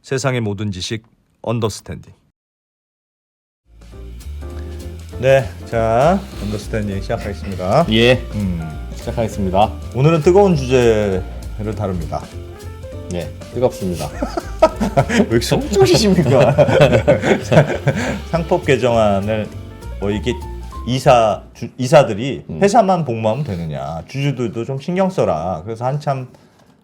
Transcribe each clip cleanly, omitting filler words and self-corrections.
세상의 모든 지식 언더스탠딩. 네, 자 언더스탠딩 시작하겠습니다. 예, 시작하겠습니다. 오늘은 뜨거운 주제를 다룹니다. 네, 뜨겁습니다. 왜 이렇게 속 쏘시십니까? 상법 개정안을 뭐 이게 이사들이 회사만 복무하면 되느냐, 주주들도 좀 신경 써라. 그래서 한참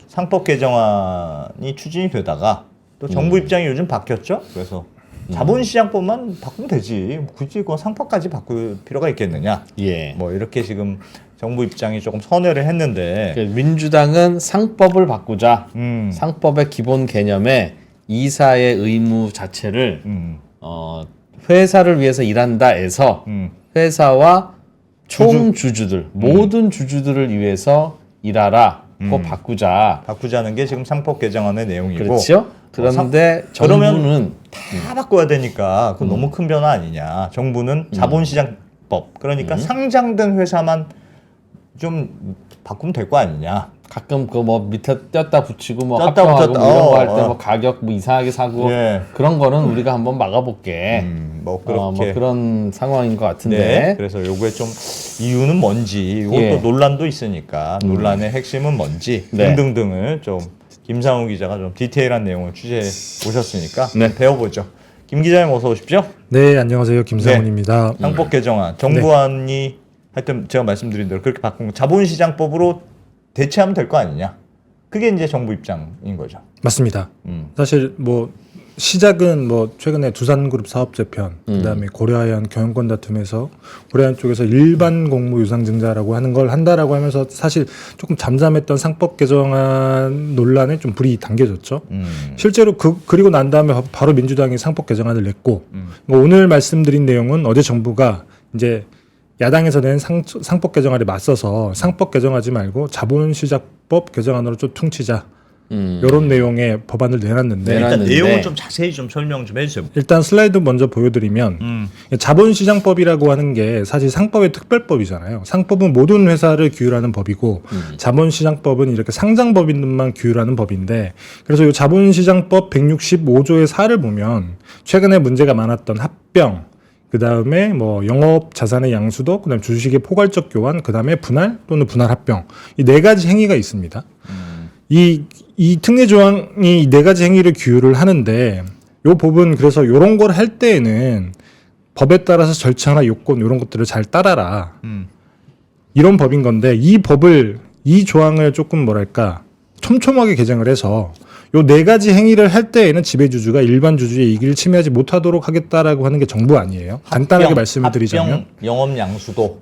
상법 개정안이 추진이 되다가 또 정부 입장이 요즘 바뀌었죠. 그래서 자본시장법만 바꾸면 되지, 굳이 그 상법까지 바꿀 필요가 있겠느냐. 예. 뭐 이렇게 지금 정부 입장이 조금 선회를 했는데, 민주당은 상법을 바꾸자. 상법의 기본 개념에 이사의 의무 자체를 회사를 위해서 일한다에서 회사와 총 주주들, 모든 주주들을 위해서 일하라고 바꾸자는 게 지금 상법 개정안의 내용이고. 그렇죠. 그런데 정부는 다 바꿔야 되니까 그건 너무 큰 변화 아니냐. 정부는 자본시장법, 그러니까 상장된 회사만 좀 바꾸면 될 거 아니냐. 가끔 그 뭐 밑에 뗐다 붙이고 뭐 뗐다 합병하고 붙였다. 뭐 이런 거 할 때 뭐 가격 뭐 이상하게 사고 예. 그런 거는 우리가 한번 막아볼게. 뭐 그렇게 뭐 그런 상황인 것 같은데. 네, 그래서 요거에 좀 이유는 뭔지, 이것도 예. 논란도 있으니까 논란의 핵심은 뭔지 네. 등등등을 좀 김상우 기자가 좀 디테일한 내용을 취재해 오셨으니까 네. 배워보죠. 김 기자님 어서 오십시오. 네, 안녕하세요. 김상훈입니다. 상법 개정안, 정부안이 하여튼 제가 말씀드린 대로 그렇게 바꾼 자본시장법으로 대체하면 될 거 아니냐. 그게 이제 정부 입장인 거죠. 맞습니다. 사실 뭐 시작은 뭐 최근에 두산그룹 사업재편, 그다음에 고려아연 경영권 다툼에서 고려아연 쪽에서 일반 공무 유상증자라고 하는 걸 한다라고 하면서 사실 조금 잠잠했던 상법 개정안 논란에 좀 불이 당겨졌죠. 실제로 그리고 난 다음에 바로 민주당이 상법 개정안을 냈고, 뭐 오늘 말씀드린 내용은 어제 정부가 이제 야당에서 낸 상법 개정안에 맞서서 상법 개정하지 말고 자본시장법 개정안으로 좀 퉁치자. 이런 내용의 법안을 내놨는데 일단 내용을 좀 자세히 좀 설명 좀 해주세요. 일단 슬라이드 먼저 보여드리면 자본시장법이라고 하는 게 사실 상법의 특별법이잖아요. 상법은 모든 회사를 규율하는 법이고 자본시장법은 이렇게 상장법인만 규율하는 법인데, 그래서 이 자본시장법 165조의 4를 보면 최근에 문제가 많았던 합병, 그 다음에 뭐 영업 자산의 양수도, 그 다음에 주식의 포괄적 교환, 그 다음에 분할 또는 분할 합병, 이 네 가지 행위가 있습니다. 이 특례 조항이 이 네 가지 행위를 규율을 하는데, 요 법은 그래서 요런 걸 할 때에는 법에 따라서 절차나 요건 이런 것들을 잘 따라라. 이런 법인 건데, 이 조항을 조금 뭐랄까 촘촘하게 개정을 해서 요 네 가지 행위를 할 때에는 지배주주가 일반 주주의 이익을 침해하지 못하도록 하겠다라고 하는 게 정부 아니에요. 간단하게 말씀을 드리자면 합병, 영업 양수도,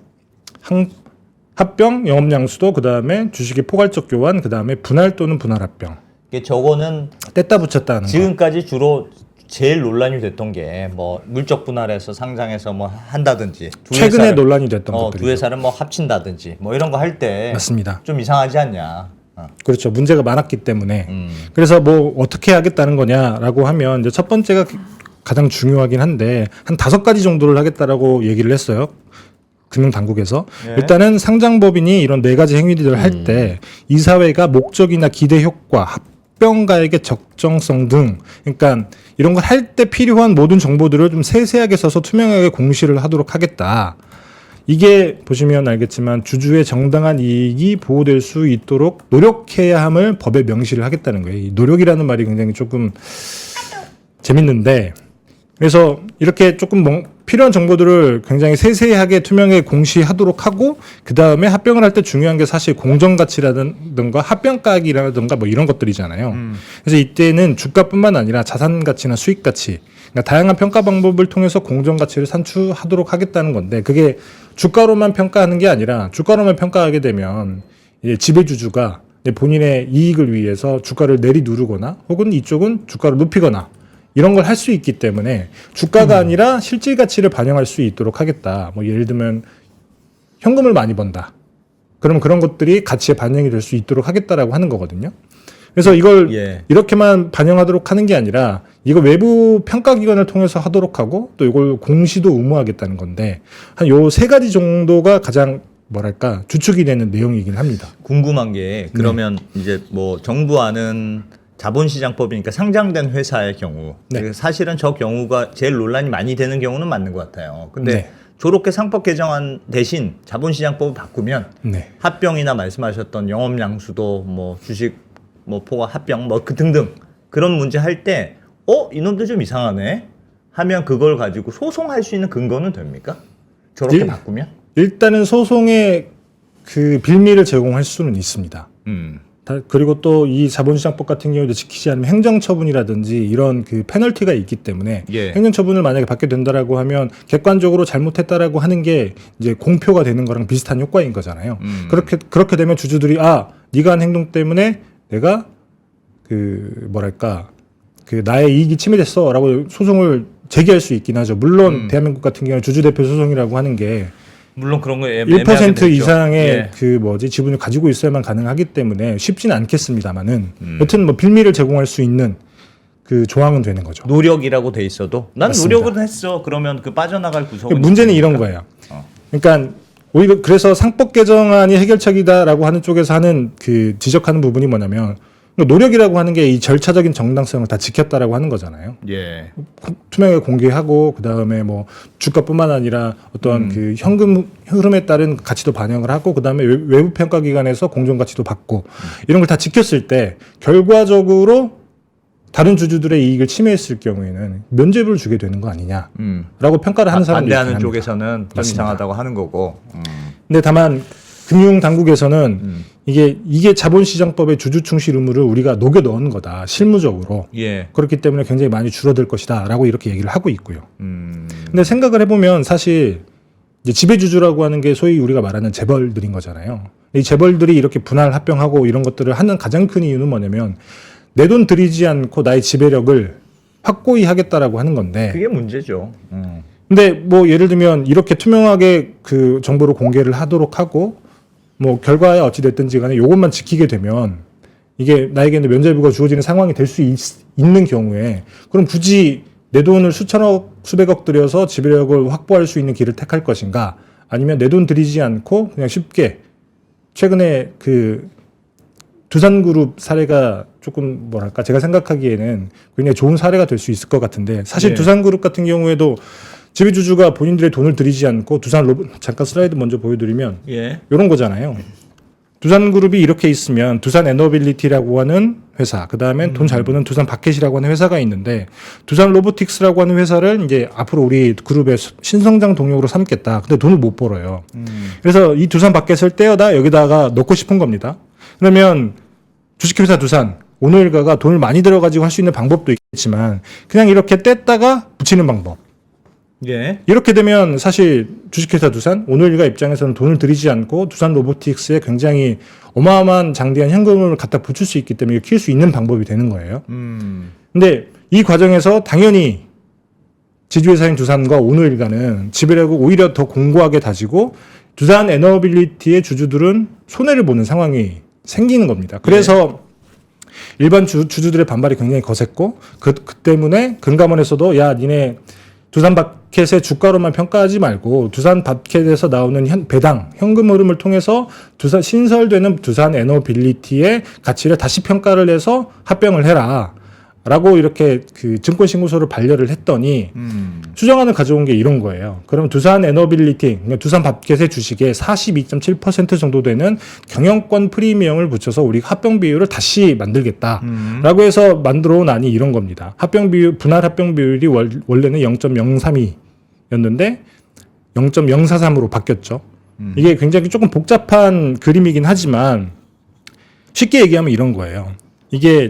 합병, 영업 양수도, 그 다음에 주식의 포괄적 교환, 그 다음에 분할 또는 분할 합병. 이게 저거는 뗐다 붙였다 하는 거. 지금까지 주로 제일 논란이 됐던 게 뭐 물적 분할해서 상장해서 뭐 한다든지, 최근에 논란이 됐던 것들이죠. 두 회사를 뭐 합친다든지 뭐 이런 거 할 때 맞습니다. 좀 이상하지 않냐. 그렇죠. 문제가 많았기 때문에. 그래서 뭐 어떻게 하겠다는 거냐라고 하면 이제 첫 번째가 가장 중요하긴 한데 한 5가지 정도를 하겠다라고 얘기를 했어요. 금융당국에서. 예. 일단은 상장법인이 이런 네 가지 행위들을 할 때 이사회가 목적이나 기대 효과, 합병가액의 적정성 등, 그러니까 이런 걸 할 때 필요한 모든 정보들을 좀 세세하게 써서 투명하게 공시를 하도록 하겠다. 이게 보시면 알겠지만 주주의 정당한 이익이 보호될 수 있도록 노력해야 함을 법에 명시를 하겠다는 거예요. 이 노력이라는 말이 굉장히 조금 재밌는데, 그래서 이렇게 조금 필요한 정보들을 굉장히 세세하게 투명하게 공시하도록 하고, 그 다음에 합병을 할 때 중요한 게 사실 공정가치라든가 합병가액이라든가 뭐 이런 것들이잖아요. 그래서 이때는 주가뿐만 아니라 자산가치나 수익가치, 그러니까 다양한 평가 방법을 통해서 공정가치를 산출하도록 하겠다는 건데, 그게 주가로만 평가하는 게 아니라 주가로만 평가하게 되면 이제 지배주주가 본인의 이익을 위해서 주가를 내리누르거나 혹은 이쪽은 주가를 높이거나 이런 걸 할 수 있기 때문에 주가가 아니라 실질 가치를 반영할 수 있도록 하겠다. 뭐 예를 들면 현금을 많이 번다. 그러면 그런 것들이 가치에 반영이 될 수 있도록 하겠다라고 하는 거거든요. 그래서 이걸 이렇게만 반영하도록 하는 게 아니라 이거 외부 평가기관을 통해서 하도록 하고 또 이걸 공시도 의무하겠다는 건데, 한 요 3가지 정도가 가장 뭐랄까 주축이 되는 내용이긴 합니다. 궁금한 게, 그러면 이제 뭐 정부안은 자본시장법이니까 상장된 회사의 경우 네. 사실은 저 경우가 제일 논란이 많이 되는 경우는 맞는 것 같아요. 근데 네. 저렇게 상법 개정안 대신 자본시장법을 바꾸면 네. 합병이나 말씀하셨던 영업양수도 뭐 주식 뭐 포괄 합병 뭐 그 등등 그런 문제 할 때 이놈들 좀 이상하네 하면 그걸 가지고 소송할 수 있는 근거는 됩니까? 저렇게 바꾸면? 일단은 소송의 그 빌미를 제공할 수는 있습니다. 그리고 또 이 자본시장법 같은 경우도 지키지 않으면 행정처분이라든지 이런 그 페널티가 있기 때문에 예. 행정처분을 만약에 받게 된다라고 하면 객관적으로 잘못했다라고 하는 게 이제 공표가 되는 거랑 비슷한 효과인 거잖아요. 그렇게 되면 주주들이 네가 한 행동 때문에 내가 그 뭐랄까 그 나의 이익이 침해됐어라고 소송을 제기할 수 있긴 하죠. 물론 대한민국 같은 경우는 주주대표 소송이라고 하는 게 물론 그런 거 1% 이상의 그 지분을 가지고 있어야만 가능하기 때문에 쉽지는 않겠습니다만은 여튼 뭐 빌미를 제공할 수 있는 그 조항은 되는 거죠. 노력이라고 돼 있어도 난 맞습니다. 노력은 했어. 그러면 그 빠져나갈 구석은 문제는 있습니까? 이런 거예요. 그러니까 오히려 그래서 상법 개정안이 해결책이다라고 하는 쪽에서 하는 그 지적하는 부분이 뭐냐면 노력이라고 하는 게 이 절차적인 정당성을 다 지켰다라고 하는 거잖아요. 예. 투명하게 공개하고 그 다음에 뭐 주가뿐만 아니라 어떤 그 현금 흐름에 따른 가치도 반영을 하고 그 다음에 외부 평가 기관에서 공정 가치도 받고 이런 걸 다 지켰을 때 결과적으로 다른 주주들의 이익을 침해했을 경우에는 면죄부를 주게 되는 거 아니냐라고 평가를 하는 사람들이 반대하는 있긴 합니다. 쪽에서는 좀 맞습니다. 이상하다고 하는 거고. 근데 다만 금융 당국에서는 이게 자본시장법의 주주 충실 의무를 우리가 녹여 넣은 거다 실무적으로. 예. 그렇기 때문에 굉장히 많이 줄어들 것이다라고 이렇게 얘기를 하고 있고요. 음. 근데 생각을 해보면 사실 이제 지배주주라고 하는 게 소위 우리가 말하는 재벌들인 거잖아요. 이 재벌들이 이렇게 분할 합병하고 이런 것들을 하는 가장 큰 이유는 뭐냐면 내 돈 들이지 않고 나의 지배력을 확고히 하겠다라고 하는 건데. 그게 문제죠. 근데 뭐 예를 들면 이렇게 투명하게 그 정보를 공개를 하도록 하고 뭐 결과에 어찌 됐든지 간에 이것만 지키게 되면 이게 나에게는 면죄부가 주어지는 상황이 될 수 있는 경우에 그럼 굳이 내 돈을 수천억 수백억 들여서 지배력을 확보할 수 있는 길을 택할 것인가 아니면 내 돈 들이지 않고 그냥 쉽게 최근에 그 두산그룹 사례가 조금 뭐랄까 제가 생각하기에는 굉장히 좋은 사례가 될 수 있을 것 같은데 사실 네. 두산그룹 같은 경우에도 지배주주가 본인들의 돈을 들이지 않고 잠깐 슬라이드 먼저 보여드리면 예. 이런 거잖아요. 두산그룹이 이렇게 있으면 두산 에너빌리티라고 하는 회사, 그 다음엔 돈 잘 버는 두산 바켓이라고 하는 회사가 있는데 두산 로보틱스라고 하는 회사를 이제 앞으로 우리 그룹의 신성장 동력으로 삼겠다. 근데 돈을 못 벌어요. 그래서 이 두산 바켓을 떼어다 여기다가 넣고 싶은 겁니다. 그러면 주식회사 두산, 오너일가가 돈을 많이 들어가지고 할 수 있는 방법도 있겠지만 그냥 이렇게 뗐다가 붙이는 방법. 예. 이렇게 되면 사실 주식회사 두산, 오너일가 입장에서는 돈을 들이지 않고 두산 로보틱스에 굉장히 어마어마한 장대한 현금을 갖다 붙일 수 있기 때문에 키울 수 있는 방법이 되는 거예요. 근데 이 과정에서 당연히 지주회사인 두산과 오너일가는 지배력을 오히려 더 공고하게 다지고 두산 에너빌리티의 주주들은 손해를 보는 상황이 생기는 겁니다. 그래서 일반 주주들의 반발이 굉장히 거셌고 그 때문에 금감원에서도 야 니네 두산 바켓의 주가로만 평가하지 말고 두산 바켓에서 나오는 배당, 현금 흐름을 통해서 신설되는 두산 에너빌리티의 가치를 다시 평가를 해서 합병을 해라. 라고 이렇게 그 증권신고서를 반려를 했더니 추정안을 가져온 게 이런 거예요. 그러면 두산 에너빌리티, 그러니까 두산 바켓의 주식에 42.7% 정도 되는 경영권 프리미엄을 붙여서 우리가 합병 비율을 다시 만들겠다라고 해서 만들어 나니 이런 겁니다. 합병 비율, 분할 합병 비율이 원래는 0.032였는데 0.043으로 바뀌었죠. 이게 굉장히 조금 복잡한 그림이긴 하지만 쉽게 얘기하면 이런 거예요. 이게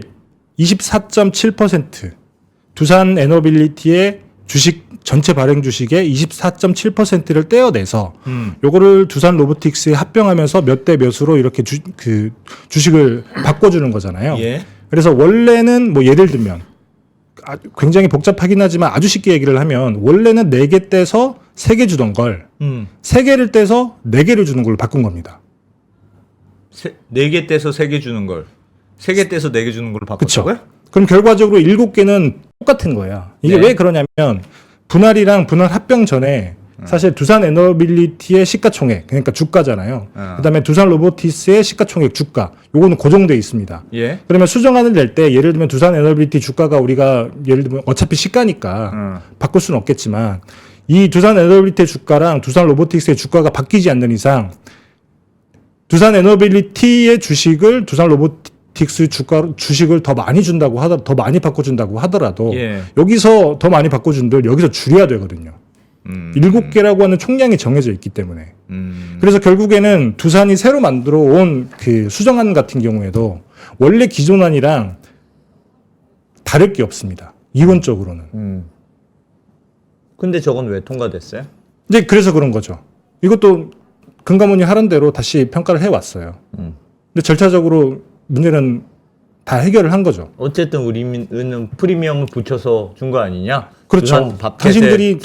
24.7% 두산 에너빌리티의 주식 전체 발행 주식의 24.7%를 떼어내서 요거를 두산 로보틱스에 합병하면서 몇 대 몇으로 이렇게 주식을 바꿔주는 거잖아요. 예. 그래서 원래는 뭐 예를 들면 굉장히 복잡하긴 하지만 아주 쉽게 얘기를 하면 원래는 4개 떼서 3개 주던 걸 3개를 떼서 4개를 주는 걸로 바꾼 겁니다. 4개 떼서 3개 주는 걸 3개 떼서 4개 주는 걸로 바꿨다고요? 그럼 결과적으로 7개는 똑같은 거야. 이게 네. 왜 그러냐면 분할이랑 분할 합병 전에 사실 두산 에너빌리티의 시가총액, 그러니까 주가잖아요. 그다음에 두산 로보티스의 시가총액 주가, 요거는 고정돼 있습니다. 예. 그러면 수정안을 낼 때 예를 들면 두산 에너빌리티 주가가 우리가 예를 들면 어차피 시가니까 바꿀 수는 없겠지만 이 두산 에너빌리티의 주가랑 두산 로보틱스의 주가가 바뀌지 않는 이상 두산 에너빌리티의 주식을 두산 로보틱스 주식을 더 많이 준다고 더 많이 바꿔준다고 하더라도 예. 여기서 더 많이 바꿔준들 여기서 줄여야 되거든요. 7개라고 하는 총량이 정해져 있기 때문에. 그래서 결국에는 두산이 새로 만들어 온 그 수정안 같은 경우에도 원래 기존안이랑 다를 게 없습니다. 이론적으로는. 근데 저건 왜 통과됐어요? 이제 그래서 그런 거죠. 이것도 금감원이 하던 대로 다시 평가를 해왔어요. 근데 절차적으로 문제는 다 해결을 한 거죠. 어쨌든 우리는 프리미엄을 붙여서 준 거 아니냐? 그렇죠. 당신들이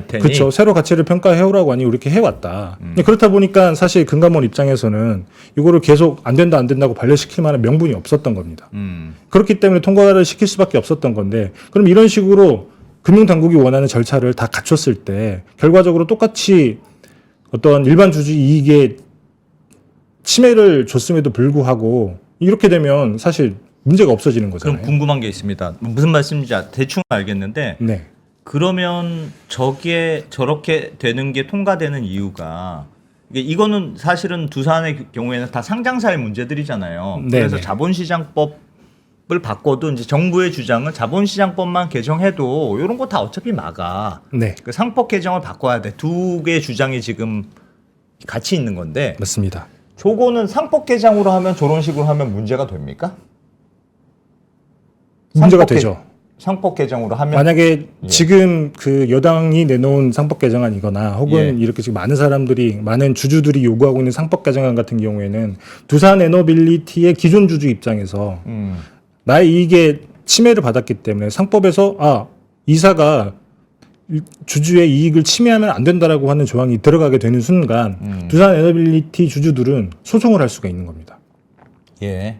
그렇죠. 새로 가치를 평가해오라고 하니 이렇게 해왔다. 그렇다 보니까 사실 금감원 입장에서는 이거를 계속 안 된다고 반려시킬 만한 명분이 없었던 겁니다. 그렇기 때문에 통과를 시킬 수밖에 없었던 건데 그럼 이런 식으로 금융당국이 원하는 절차를 다 갖췄을 때 결과적으로 똑같이 어떤 일반 주주 이익에 침해를 줬음에도 불구하고 이렇게 되면 사실 문제가 없어지는 거잖아요. 그럼 궁금한 게 있습니다. 무슨 말씀인지 대충 알겠는데 네. 그러면 저게 저렇게 되는 게 통과되는 이유가 이거는 사실은 두산의 경우에는 다 상장사의 문제들이잖아요. 네, 그래서 네. 자본시장법을 바꿔도 이제 정부의 주장은 자본시장법만 개정해도 이런 거 다 어차피 막아. 네. 그 상법 개정을 바꿔야 돼. 두 개의 주장이 지금 같이 있는 건데 맞습니다. 저거는 상법 개정으로 하면 저런 식으로 하면 문제가 됩니까? 문제가 되죠. 상법 개정으로 하면 만약에 지금 그 여당이 내놓은 상법 개정안이거나 혹은 이렇게 지금 많은 주주들이 요구하고 있는 상법 개정안 같은 경우에는 두산 에너빌리티의 기존 주주 입장에서 나의 이익에 침해를 받았기 때문에 상법에서 이사가 주주의 이익을 침해하면 안 된다라고 하는 조항이 들어가게 되는 순간 두산 에너빌리티 주주들은 소송을 할 수가 있는 겁니다. 예.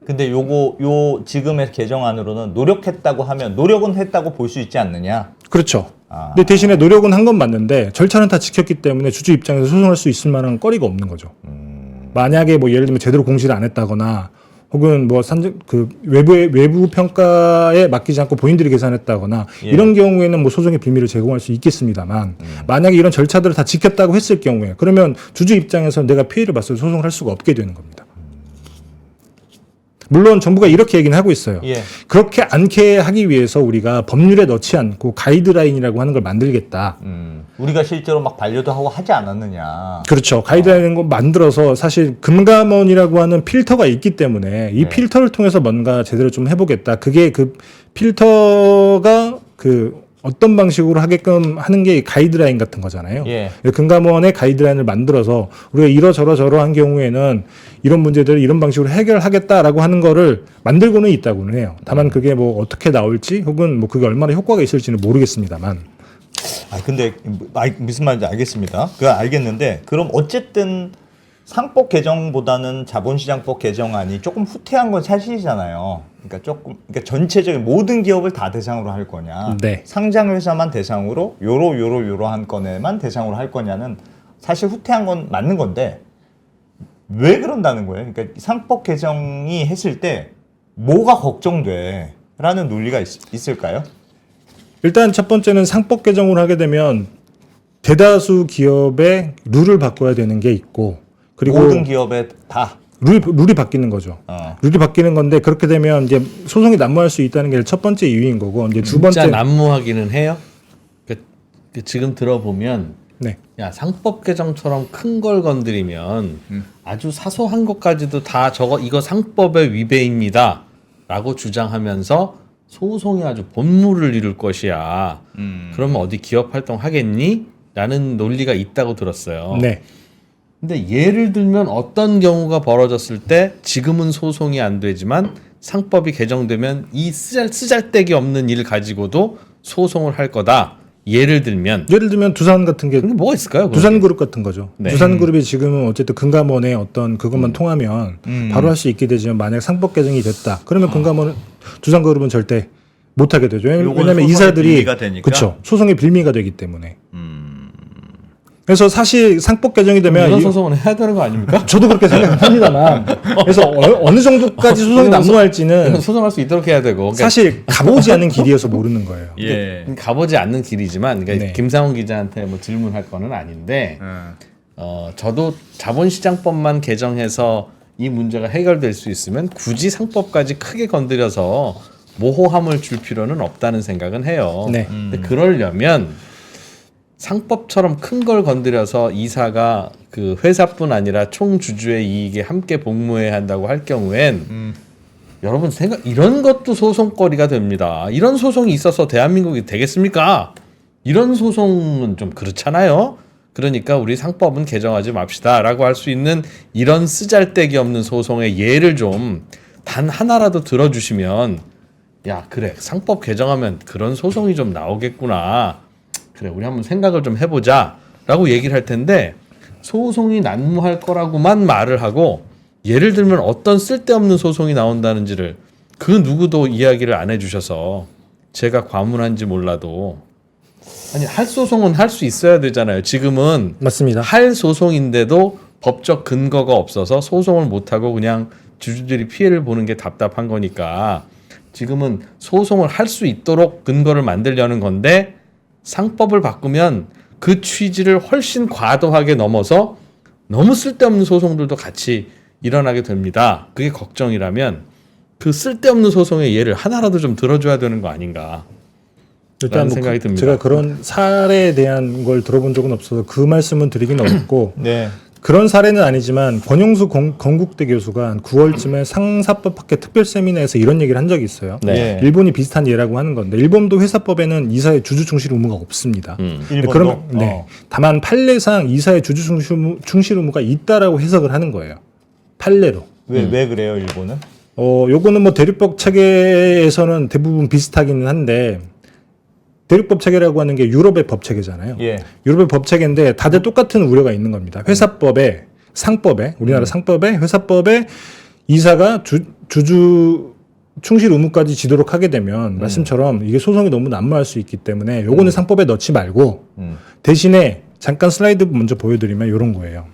근데 요 지금의 개정안으로는 노력했다고 하면 노력은 했다고 볼 수 있지 않느냐? 그렇죠. 근데 대신에 노력은 한 건 맞는데 절차는 다 지켰기 때문에 주주 입장에서 소송할 수 있을 만한 거리가 없는 거죠. 만약에 뭐 예를 들면 제대로 공시를 안 했다거나 혹은 뭐 외부 평가에 맡기지 않고 본인들이 계산했다거나 이런 경우에는 뭐 소송의 빌미를 제공할 수 있겠습니다만 만약에 이런 절차들을 다 지켰다고 했을 경우에 그러면 주주 입장에서 내가 피해를 봤을 때 소송을 할 수가 없게 되는 겁니다. 물론 정부가 이렇게 얘기는 하고 있어요. 예. 그렇게 않게 하기 위해서 우리가 법률에 넣지 않고 가이드라인이라고 하는 걸 만들겠다. 우리가 실제로 막 반려도 하고 하지 않았느냐? 그렇죠. 가이드라인을 만들어서 사실 금감원이라고 하는 필터가 있기 때문에 이 필터를 통해서 뭔가 제대로 좀 해보겠다. 그게 그 필터가 어떤 방식으로 하게끔 하는 게 가이드라인 같은 거잖아요. 예. 금감원의 가이드라인을 만들어서 우리가 이러저러한 경우에는 이런 문제들을 이런 방식으로 해결하겠다라고 하는 거를 만들고는 있다고는 해요. 다만 그게 뭐 어떻게 나올지 혹은 뭐 그게 얼마나 효과가 있을지는 모르겠습니다만. 근데 무슨 말인지 알겠습니다. 그거 알겠는데 그럼 어쨌든 상법 개정보다는 자본시장법 개정안이 조금 후퇴한 건 사실이잖아요. 그러니까 전체적인 모든 기업을 다 대상으로 할 거냐, 네. 상장 회사만 대상으로 요러한 건에만 대상으로 할 거냐는 사실 후퇴한 건 맞는 건데 왜 그런다는 거예요? 그러니까 상법 개정이 했을 때 뭐가 걱정돼라는 논리가 있을까요? 일단 첫 번째는 상법 개정을 하게 되면 대다수 기업의 룰을 바꿔야 되는 게 있고 그리고 모든 기업에 다 룰이 바뀌는 거죠. 룰이 바뀌는 건데 그렇게 되면 이제 소송이 난무할 수 있다는 게 첫 번째 이유인 거고 이제 두 번째 진짜 난무하기는 해요. 지금 들어보면 네. 야 상법 개정처럼 큰 걸 건드리면 아주 사소한 것까지도 다 이거 상법의 위배입니다라고 주장하면서 소송이 아주 본물을 이룰 것이야. 그러면 어디 기업 활동 하겠니? 라는 논리가 있다고 들었어요. 네. 근데 예를 들면 어떤 경우가 벌어졌을 때 지금은 소송이 안 되지만 상법이 개정되면 이 쓰잘데기 없는 일 가지고도 소송을 할 거다. 예를 들면 두산 같은 게 그게 뭐가 있을까요? 두산그룹 같은 거죠. 네. 두산그룹이 지금은 어쨌든 금감원의 어떤 그것만 통하면 바로 할 수 있게 되지만 만약 상법 개정이 됐다. 그러면 금감원은 두산그룹은 절대 못 하게 되죠. 왜냐하면 이사들이 빌미가 되니까. 그렇죠. 소송의 빌미가 되기 때문에. 그래서 사실 상법 개정이 되면 이런 소송은 해야 되는 거 아닙니까? 저도 그렇게 생각합니다만 그래서 어느 정도까지 소송이 난무할지는 소송할 수 있도록 해야 되고 그러니까 사실 가보지 않은 길이어서 모르는 거예요. 예. 가보지 않는 길이지만 그러니까 네. 김상훈 기자한테 뭐 질문할 거는 아닌데 저도 자본시장법만 개정해서 이 문제가 해결될 수 있으면 굳이 상법까지 크게 건드려서 모호함을 줄 필요는 없다는 생각은 해요. 네. 근데 그러려면 상법처럼 큰 걸 건드려서 이사가 그 회사뿐 아니라 총 주주의 이익에 함께 복무해야 한다고 할 경우엔 여러분 이런 것도 소송거리가 됩니다. 이런 소송이 있어서 대한민국이 되겠습니까? 이런 소송은 좀 그렇잖아요. 그러니까 우리 상법은 개정하지 맙시다라고 할 수 있는 이런 쓰잘데기 없는 소송의 예를 좀 단 하나라도 들어주시면 야 그래 상법 개정하면 그런 소송이 좀 나오겠구나. 그래 우리 한번 생각을 좀 해보자라고 얘기를 할 텐데 소송이 난무할 거라고만 말을 하고 예를 들면 어떤 쓸데없는 소송이 나온다는지를 그 누구도 이야기를 안 해주셔서 제가 과문한지 몰라도 아니 할 소송은 할 수 있어야 되잖아요. 지금은 맞습니다. 할 소송인데도 법적 근거가 없어서 소송을 못하고 그냥 주주들이 피해를 보는 게 답답한 거니까 지금은 소송을 할 수 있도록 근거를 만들려는 건데 상법을 바꾸면 그 취지를 훨씬 과도하게 넘어서 너무 쓸데없는 소송들도 같이 일어나게 됩니다. 그게 걱정이라면 그 쓸데없는 소송의 예를 하나라도 좀 들어줘야 되는 거 아닌가 일단 뭐 생각이 듭니다. 제가 그런 사례에 대한 걸 들어본 적은 없어서 그 말씀은 드리기는 어렵고 네. 그런 사례는 아니지만 권용수 건국대 교수가 한 9월쯤에 상사법학회 특별 세미나에서 이런 얘기를 한 적이 있어요. 네. 일본이 비슷한 예라고 하는 건데 일본도 회사법에는 이사의 주주 충실 의무가 없습니다. 일본도? 그러면 다만 판례상 이사의 주주 충실 의무가 있다라고 해석을 하는 거예요. 판례로. 왜 그래요 일본은? 요거는 뭐 대륙법 체계에서는 대부분 비슷하기는 한데 대륙법 체계라고 하는 게 유럽의 법 체계잖아요. 예. 유럽의 법 체계인데 다들 똑같은 우려가 있는 겁니다. 회사법에, 상법에, 우리나라 상법에, 회사법에 이사가 주주 충실 의무까지 지도록 하게 되면 말씀처럼 이게 소송이 너무 난무할 수 있기 때문에 요거는 상법에 넣지 말고 대신에 잠깐 슬라이드 먼저 보여드리면 이런 거예요.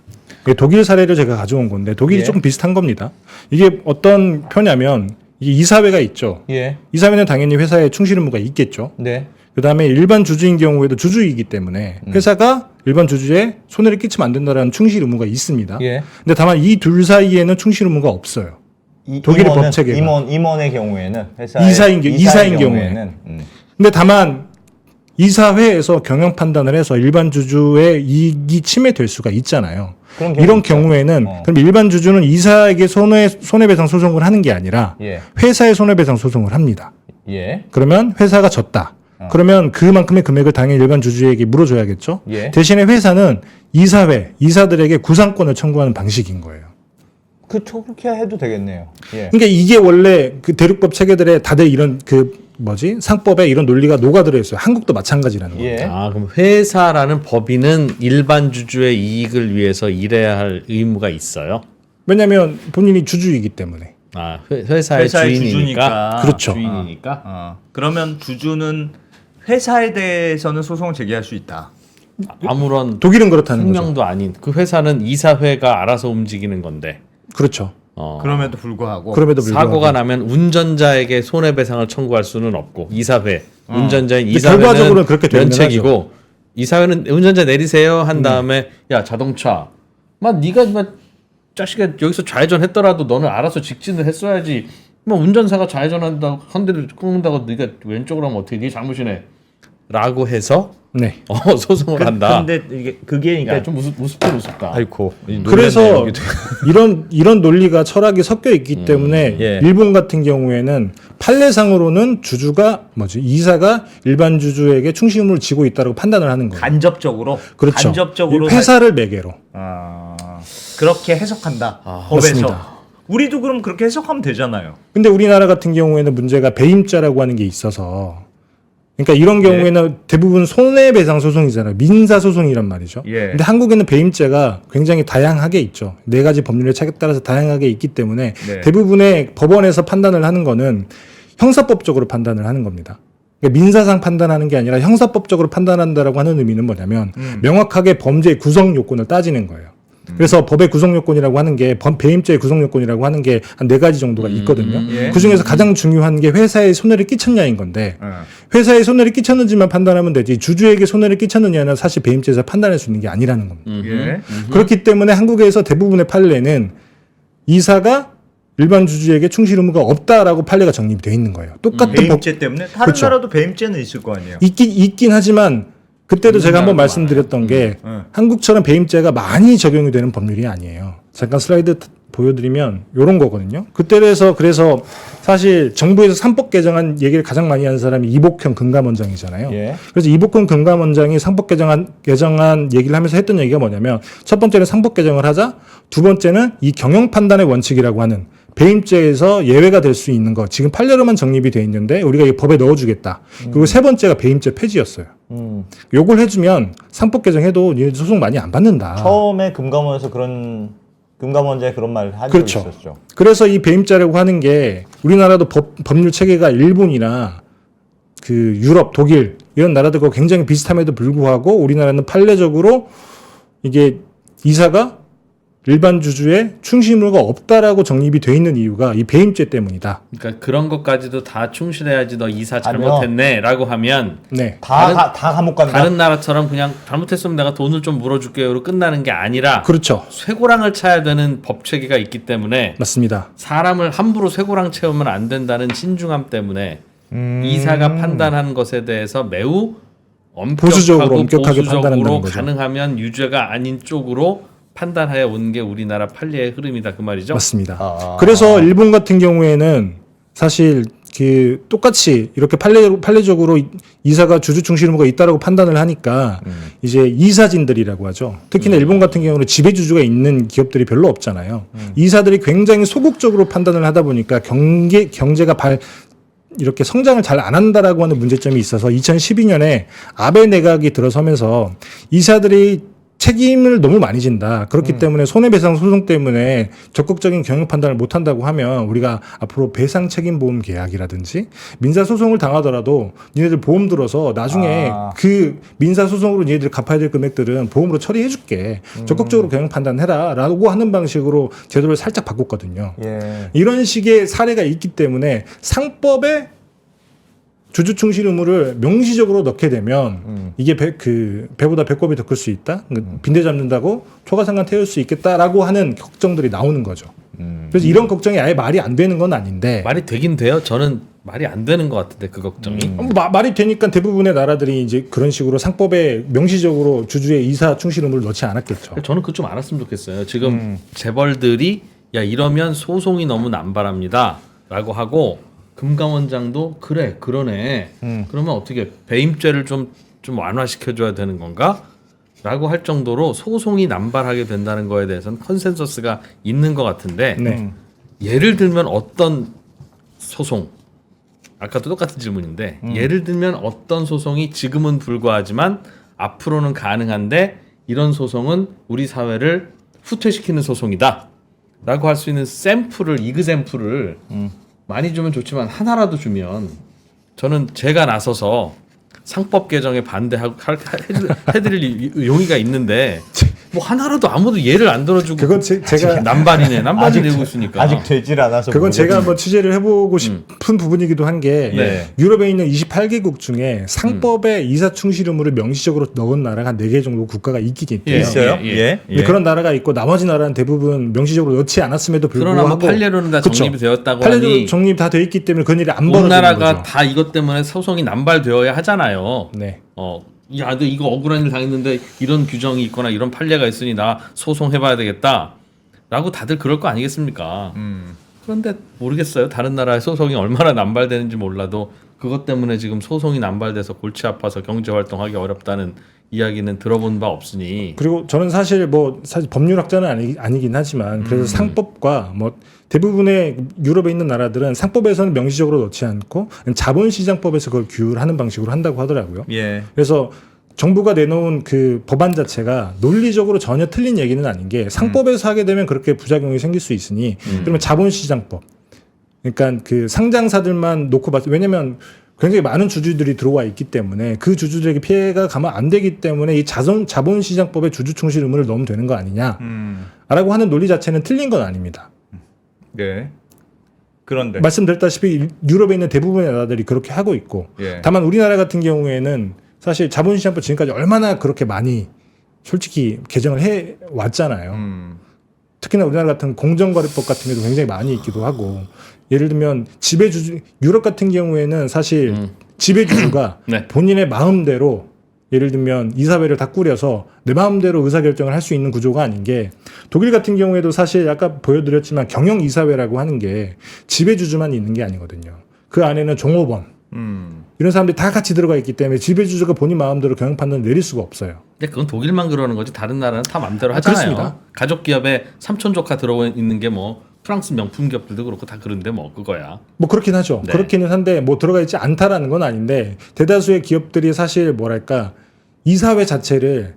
이게 독일 사례를 제가 가져온 건데 독일이 예. 조금 비슷한 겁니다. 이게 어떤 표냐면 이게 이사회가 있죠. 예. 이사회는 당연히 회사에 충실 의무가 있겠죠. 네. 그다음에 일반 주주인 경우에도 주주이기 때문에 회사가 일반 주주에 손해를 끼치면 안 된다라는 충실 의무가 있습니다. 예. 근데 다만 이 둘 사이에는 충실 의무가 없어요. 독일의 법 체계가. 임원의 경우에는 이사인 경우에는. 근데 다만 이사회에서 경영 판단을 해서 일반 주주의 이익이 침해될 수가 있잖아요. 그런 경우 이런 있죠. 경우에는 그럼 일반 주주는 이사에게 손해배상 소송을 하는 게 아니라 예. 회사에 손해배상 소송을 합니다. 예. 그러면 회사가 졌다. 그러면 그만큼의 금액을 당연히 일반 주주에게 물어줘야겠죠. 예. 대신에 회사는 이사들에게 구상권을 청구하는 방식인 거예요. 그렇게 해도 되겠네요. 예. 그러니까 이게 원래 그 대륙법 체계들에 다들 이런 상법에 이런 논리가 녹아들어 있어요. 한국도 마찬가지라는 거예요. 예. 그럼 회사라는 법인은 일반 주주의 이익을 위해서 일해야 할 의무가 있어요? 왜냐하면 본인이 주주이기 때문에. 회사의 주인이니까. 그렇죠. 주인이니까. 그러면 주주는 회사에 대해서는 소송을 제기할 수 있다. 아무런 독일은 그렇다는 거죠. 성명도 아닌 그 회사는 이사회가 알아서 움직이는 건데 그렇죠. 그럼에도 불구하고 그럼에도 불구하고 사고가 나면 운전자에게 손해배상을 청구할 수는 없고 이사회 운전자인 근데 이사회는 결과적으로는 그렇게 되긴 면책이고 이사회는 운전자 내리세요 한 다음에 야 자동차 네가 자식아 여기서 좌회전했더라도 너는 알아서 직진을 했어야지 운전사가 좌회전한다고 핸들을 끊는다고 네가 왼쪽으로 하면 어떻게 네 잘못이네 라고 해서 네. 소송을 한다. 근데 이게 그게 그러니까 그러니까 좀 우습다. 아이고. 그래서 이런 논리가 철학이 섞여 있기 때문에 예. 일본 같은 경우에는 판례상으로는 이사가 일반 주주에게 충실 의무를 지고 있다고 판단을 하는 거예요. 간접적으로 그렇죠. 간접적으로 회사를 매개로. 그렇게 해석한다. 법에서. 맞습니다. 우리도 그럼 그렇게 해석하면 되잖아요. 근데 우리나라 같은 경우에는 문제가 배임자라고 하는 게 있어서 그러니까 이런 경우에는 대부분 손해배상 소송이잖아요. 민사 소송이란 말이죠. 예. 근데 한국에는 배임죄가 굉장히 다양하게 있죠. 4가지 법률의 차에 따라서 다양하게 있기 때문에 네. 대부분의 법원에서 판단을 하는 거는 형사법적으로 판단을 하는 겁니다. 그러니까 민사상 판단하는 게 아니라 형사법적으로 판단한다라고 하는 의미는 뭐냐면 명확하게 범죄의 구성 요건을 따지는 거예요. 그래서 법의 구성 요건이라고 하는 게 배임죄의 구성 요건이라고 하는 게 한 4가지 정도가 있거든요. 예. 그 중에서 가장 중요한 게 회사에 손해를 끼쳤냐인 건데 어. 회사에 손해를 끼쳤는지만 판단하면 되지 주주에게 손해를 끼쳤느냐는 사실 배임죄에서 판단할 수 있는 게 아니라는 겁니다. 예. 그렇기 때문에 한국에서 대부분의 판례는 이사가 일반 주주에게 충실 의무가 없다라고 판례가 정립이 되어 있는 거예요. 똑같은 법 배임죄 때문에 다른 그렇죠. 나라도 배임죄는 있을 거 아니에요. 있긴 하지만 그때도 제가 한번 나라도 말씀드렸던 게 한국처럼 배임죄가 많이 적용이 되는 법률이 아니에요. 잠깐 슬라이드 보여드리면 이런 거거든요. 그때에서 그래서 사실 정부에서 3법 개정안 얘기를 가장 많이 하는 사람이 이복형 금감원장이잖아요. 예. 그래서 이복형 금감원장이 3법 개정안 얘기를 하면서 했던 얘기가 뭐냐면 첫 번째는 3법 개정을 하자, 두 번째는 이 경영 판단의 원칙이라고 하는 배임죄에서 예외가 될 수 있는 거 지금 판례로만 정립이 돼 있는데 우리가 이 법에 넣어주겠다. 그리고 세 번째가 배임죄 폐지였어요. 요걸 해주면 3법 개정해도 얘네들 소송 많이 안 받는다. 처음에 금감원에서 금감원장이 그런 말을 한 적이 그렇죠. 있었죠. 그래서 이 배임죄라고 하는 게 우리나라도 법률 체계가 일본이나 그 유럽, 독일 이런 나라들과 굉장히 비슷함에도 불구하고 우리나라는 판례적으로 이게 이사가 일반 주주의 충실 의무가 없다라고 정립이 돼 있는 이유가 이 배임죄 때문이다. 그러니까 그런 것까지도 다 충실해야지 너 이사 잘못했네라고 하면 네. 다 감옥 간다. 다른 나라처럼 그냥 잘못했으면 내가 돈을 좀 물어줄게요로 끝나는 게 아니라 그렇죠. 쇠고랑을 차야 되는 법 체계가 있기 때문에 맞습니다. 사람을 함부로 쇠고랑 채우면 안 된다는 신중함 때문에 이사가 판단한 것에 대해서 매우 보수적으로 엄격하게 보수적으로 판단한다는 거죠. 가능하면 유죄가 아닌 쪽으로 판단하여 온 게 우리나라 판례의 흐름이다 그 말이죠. 맞습니다. 그래서 일본 같은 경우에는 사실 그 똑같이 이렇게 판례적으로 이사가 주주 충실 의무가 있다라고 판단을 하니까 이제 이사진들이라고 하죠. 특히나 일본 같은 경우는 지배주주가 있는 기업들이 별로 없잖아요. 이사들이 굉장히 소극적으로 판단을 하다 보니까 경제가 이렇게 성장을 잘 안 한다라고 하는 문제점이 있어서 2012년에 아베 내각이 들어서면서 이사들이 책임을 너무 많이 진다. 그렇기 때문에 손해배상 소송 때문에 적극적인 경영 판단을 못 한다고 하면 우리가 앞으로 배상 책임 보험 계약이라든지 민사 소송을 당하더라도 니네들 보험 들어서 나중에 그 민사 소송으로 니네들 갚아야 될 금액들은 보험으로 처리해 줄게. 적극적으로 경영 판단해라라고 하는 방식으로 제도를 살짝 바꿨거든요. 예. 이런 식의 사례가 있기 때문에 상법에 주주 충실 의무를 명시적으로 넣게 되면 이게 배보다 배꼽이 더 클 수 있다. 빈대 잡는다고 초과상관 태울 수 있겠다라고 하는 걱정들이 나오는 거죠. 그래서 이런 걱정이 아예 말이 안 되는 건 아닌데 말이 되긴 돼요. 저는 말이 안 되는 것 같은데 그 걱정이. 말이 되니까 대부분의 나라들이 이제 그런 식으로 상법에 명시적으로 주주의 이사 충실 의무를 넣지 않았겠죠. 저는 그 좀 알았으면 좋겠어요. 지금 재벌들이 야 이러면 소송이 너무 남발합니다라고 하고 금감원장도 그래 그러네. 그러면 어떻게 배임죄를 좀 완화시켜줘야 되는 건가? 라고 할 정도로 소송이 남발하게 된다는 거에 대해서는 컨센서스가 있는 것 같은데 네. 예를 들면 어떤 소송 아까도 똑같은 질문인데 예를 들면 어떤 소송이 지금은 불가하지만 앞으로는 가능한데 이런 소송은 우리 사회를 후퇴시키는 소송이다 라고 할 수 있는 이그샘플을 많이 주면 좋지만 하나라도 주면 저는 제가 나서서 상법 개정에 해드릴 용의가 있는데 뭐 하나라도 아무도 예를 안 들어주고 그건 제가 남발이네 내고 있으니까 아직 되질 않아서 그건 제가 모르겠네. 한번 취재를 해보고 싶은 부분이기도 한 게 네. 유럽에 있는 28개국 중에 상법에 이사 충실 의무를 명시적으로 넣은 나라가 한 4개 정도 국가가 있긴 있대요. 있어요? 예, 예. 근데 그런 나라가 있고 나머지 나라는 대부분 명시적으로 넣지 않았음에도 불구하고 그러나 뭐 판례로는 다 그쵸. 정립이 되었다고 판례도 하니 정립 다 돼 있기 때문에 그런 일이 안 벌어지는 우리나라가 거죠. 다 이것 때문에 소송이 남발되어야 하잖아요. 네. 야, 너 이거 억울한 일 당했는데 이런 규정이 있거나 이런 판례가 있으니 나 소송해봐야 되겠다. 라고 다들 그럴 거 아니겠습니까? 그런데 모르겠어요. 다른 나라의 소송이 얼마나 남발되는지 몰라도 그것 때문에 지금 소송이 남발돼서 골치 아파서 경제활동하기 어렵다는 이야기는 들어본 바 없으니. 그리고 저는 사실 법률학자는 아니긴 하지만 그래서 상법과 뭐 대부분의 유럽에 있는 나라들은 상법에서는 명시적으로 넣지 않고 자본시장법에서 그걸 규율하는 방식으로 한다고 하더라고요. 예. 그래서 정부가 내놓은 그 법안 자체가 논리적으로 전혀 틀린 얘기는 아닌 게 상법에서 하게 되면 그렇게 부작용이 생길 수 있으니 그러면 자본시장법 그러니까 그 상장사들만 놓고 왜냐면 굉장히 많은 주주들이 들어와 있기 때문에 그 주주들에게 피해가 가면 안 되기 때문에 이 자본시장법에 주주 충실 의무를 넣으면 되는 거 아니냐라고 하는 논리 자체는 틀린 건 아닙니다. 네. 그런데 말씀드렸다시피 유럽에 있는 대부분의 나라들이 그렇게 하고 있고 예. 다만 우리나라 같은 경우에는 사실 자본시장법 지금까지 얼마나 그렇게 많이 솔직히 개정을 해 왔잖아요. 특히나 우리나라 같은 공정거래법 같은 게도 굉장히 많이 있기도 하고 예를 들면 지배주주 유럽 같은 경우에는 사실 지배주주가 네. 본인의 마음대로 예를 들면 이사회를 다 꾸려서 내 마음대로 의사결정을 할 수 있는 구조가 아닌 게 독일 같은 경우에도 사실 아까 보여드렸지만 경영이사회라고 하는 게 지배주주만 있는 게 아니거든요. 그 안에는 종업원 이런 사람들이 다 같이 들어가 있기 때문에 지배주주가 본인 마음대로 경영 판단을 내릴 수가 없어요. 근데 그건 독일만 그러는 거지 다른 나라는 다 마음대로 하잖아요. 그렇습니다. 가족 기업에 삼촌 조카 들어와 있는 게 뭐 프랑스 명품 기업들도 그렇고 다 그런데 뭐 그거야. 뭐 그렇긴 하죠. 네. 그렇기는 한데 뭐 들어가 있지 않다라는 건 아닌데 대다수의 기업들이 사실 뭐랄까 이사회 자체를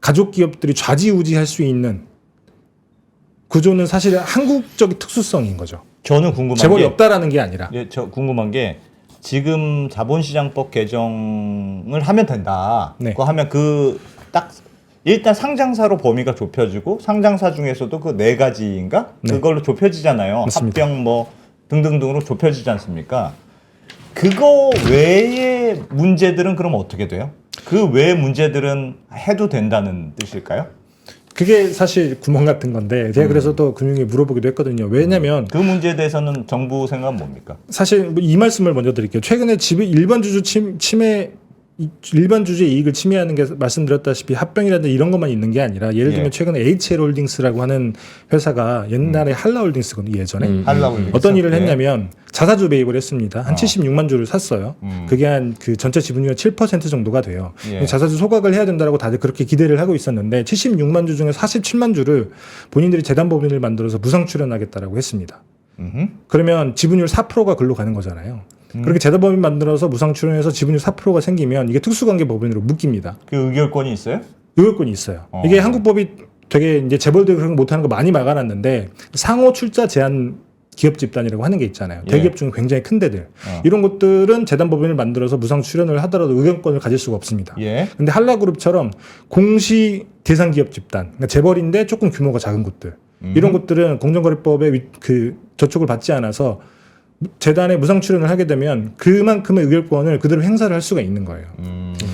가족 기업들이 좌지우지할 수 있는 구조는 사실 한국적인 특수성인 거죠. 저는 궁금한 재벌이 게 없다라는 게 아니라. 예, 저 궁금한 게 지금 자본시장법 개정을 하면 된다. 네. 그거 하면 그 딱 일단 상장사로 범위가 좁혀지고 상장사 중에서도 그 네 가지인가 네. 그걸로 좁혀지잖아요. 맞습니다. 합병 뭐 등등등으로 좁혀지지 않습니까? 그거 외의 문제들은 그럼 어떻게 돼요? 그 외의 문제들은 해도 된다는 뜻일까요? 그게 사실 구멍 같은 건데 제가 그래서 또 금융위에 물어보기도 했거든요. 왜냐면 그 문제에 대해서는 정부 생각은 뭡니까? 사실 이 말씀을 먼저 드릴게요. 최근에 일반 주주 침해 일반 주주의 이익을 침해하는 게 말씀드렸다시피 합병이라든지 이런 것만 있는 게 아니라 예를 들면 예. 최근에 HL홀딩스라고 하는 회사가 옛날에 한라홀딩스거든요. 예전에 하려고 어떤 일을 예. 했냐면 자사주 매입을 했습니다. 한 76만 주를 샀어요. 그게 한 그 전체 지분율의 7% 정도가 돼요. 예. 자사주 소각을 해야 된다고 다들 그렇게 기대를 하고 있었는데 76만 주 중에 47만 주를 본인들이 재단법인을 만들어서 무상 출연하겠다라고 했습니다. 그러면 지분율 4%가 글로 가는 거잖아요. 그렇게 재단법인 만들어서 무상 출연해서 지분율 4%가 생기면 이게 특수관계법인으로 묶입니다. 그 의결권이 있어요? 의결권이 있어요. 이게 한국법이 되게 이제 재벌들이 그런 거 못하는 거 많이 막아놨는데 상호 출자 제한 기업 집단이라고 하는 게 있잖아요. 예. 대기업 중에 굉장히 큰 데들. 이런 것들은 재단법인을 만들어서 무상 출연을 하더라도 의결권을 가질 수가 없습니다. 예. 근데 한라그룹처럼 공시 대상 기업 집단, 그러니까 재벌인데 조금 규모가 작은 곳들, 이런 곳들은 공정거래법에 그 저촉을 받지 않아서 재단에 무상 출연을 하게 되면 그만큼의 의결권을 그대로 행사를 할 수가 있는 거예요.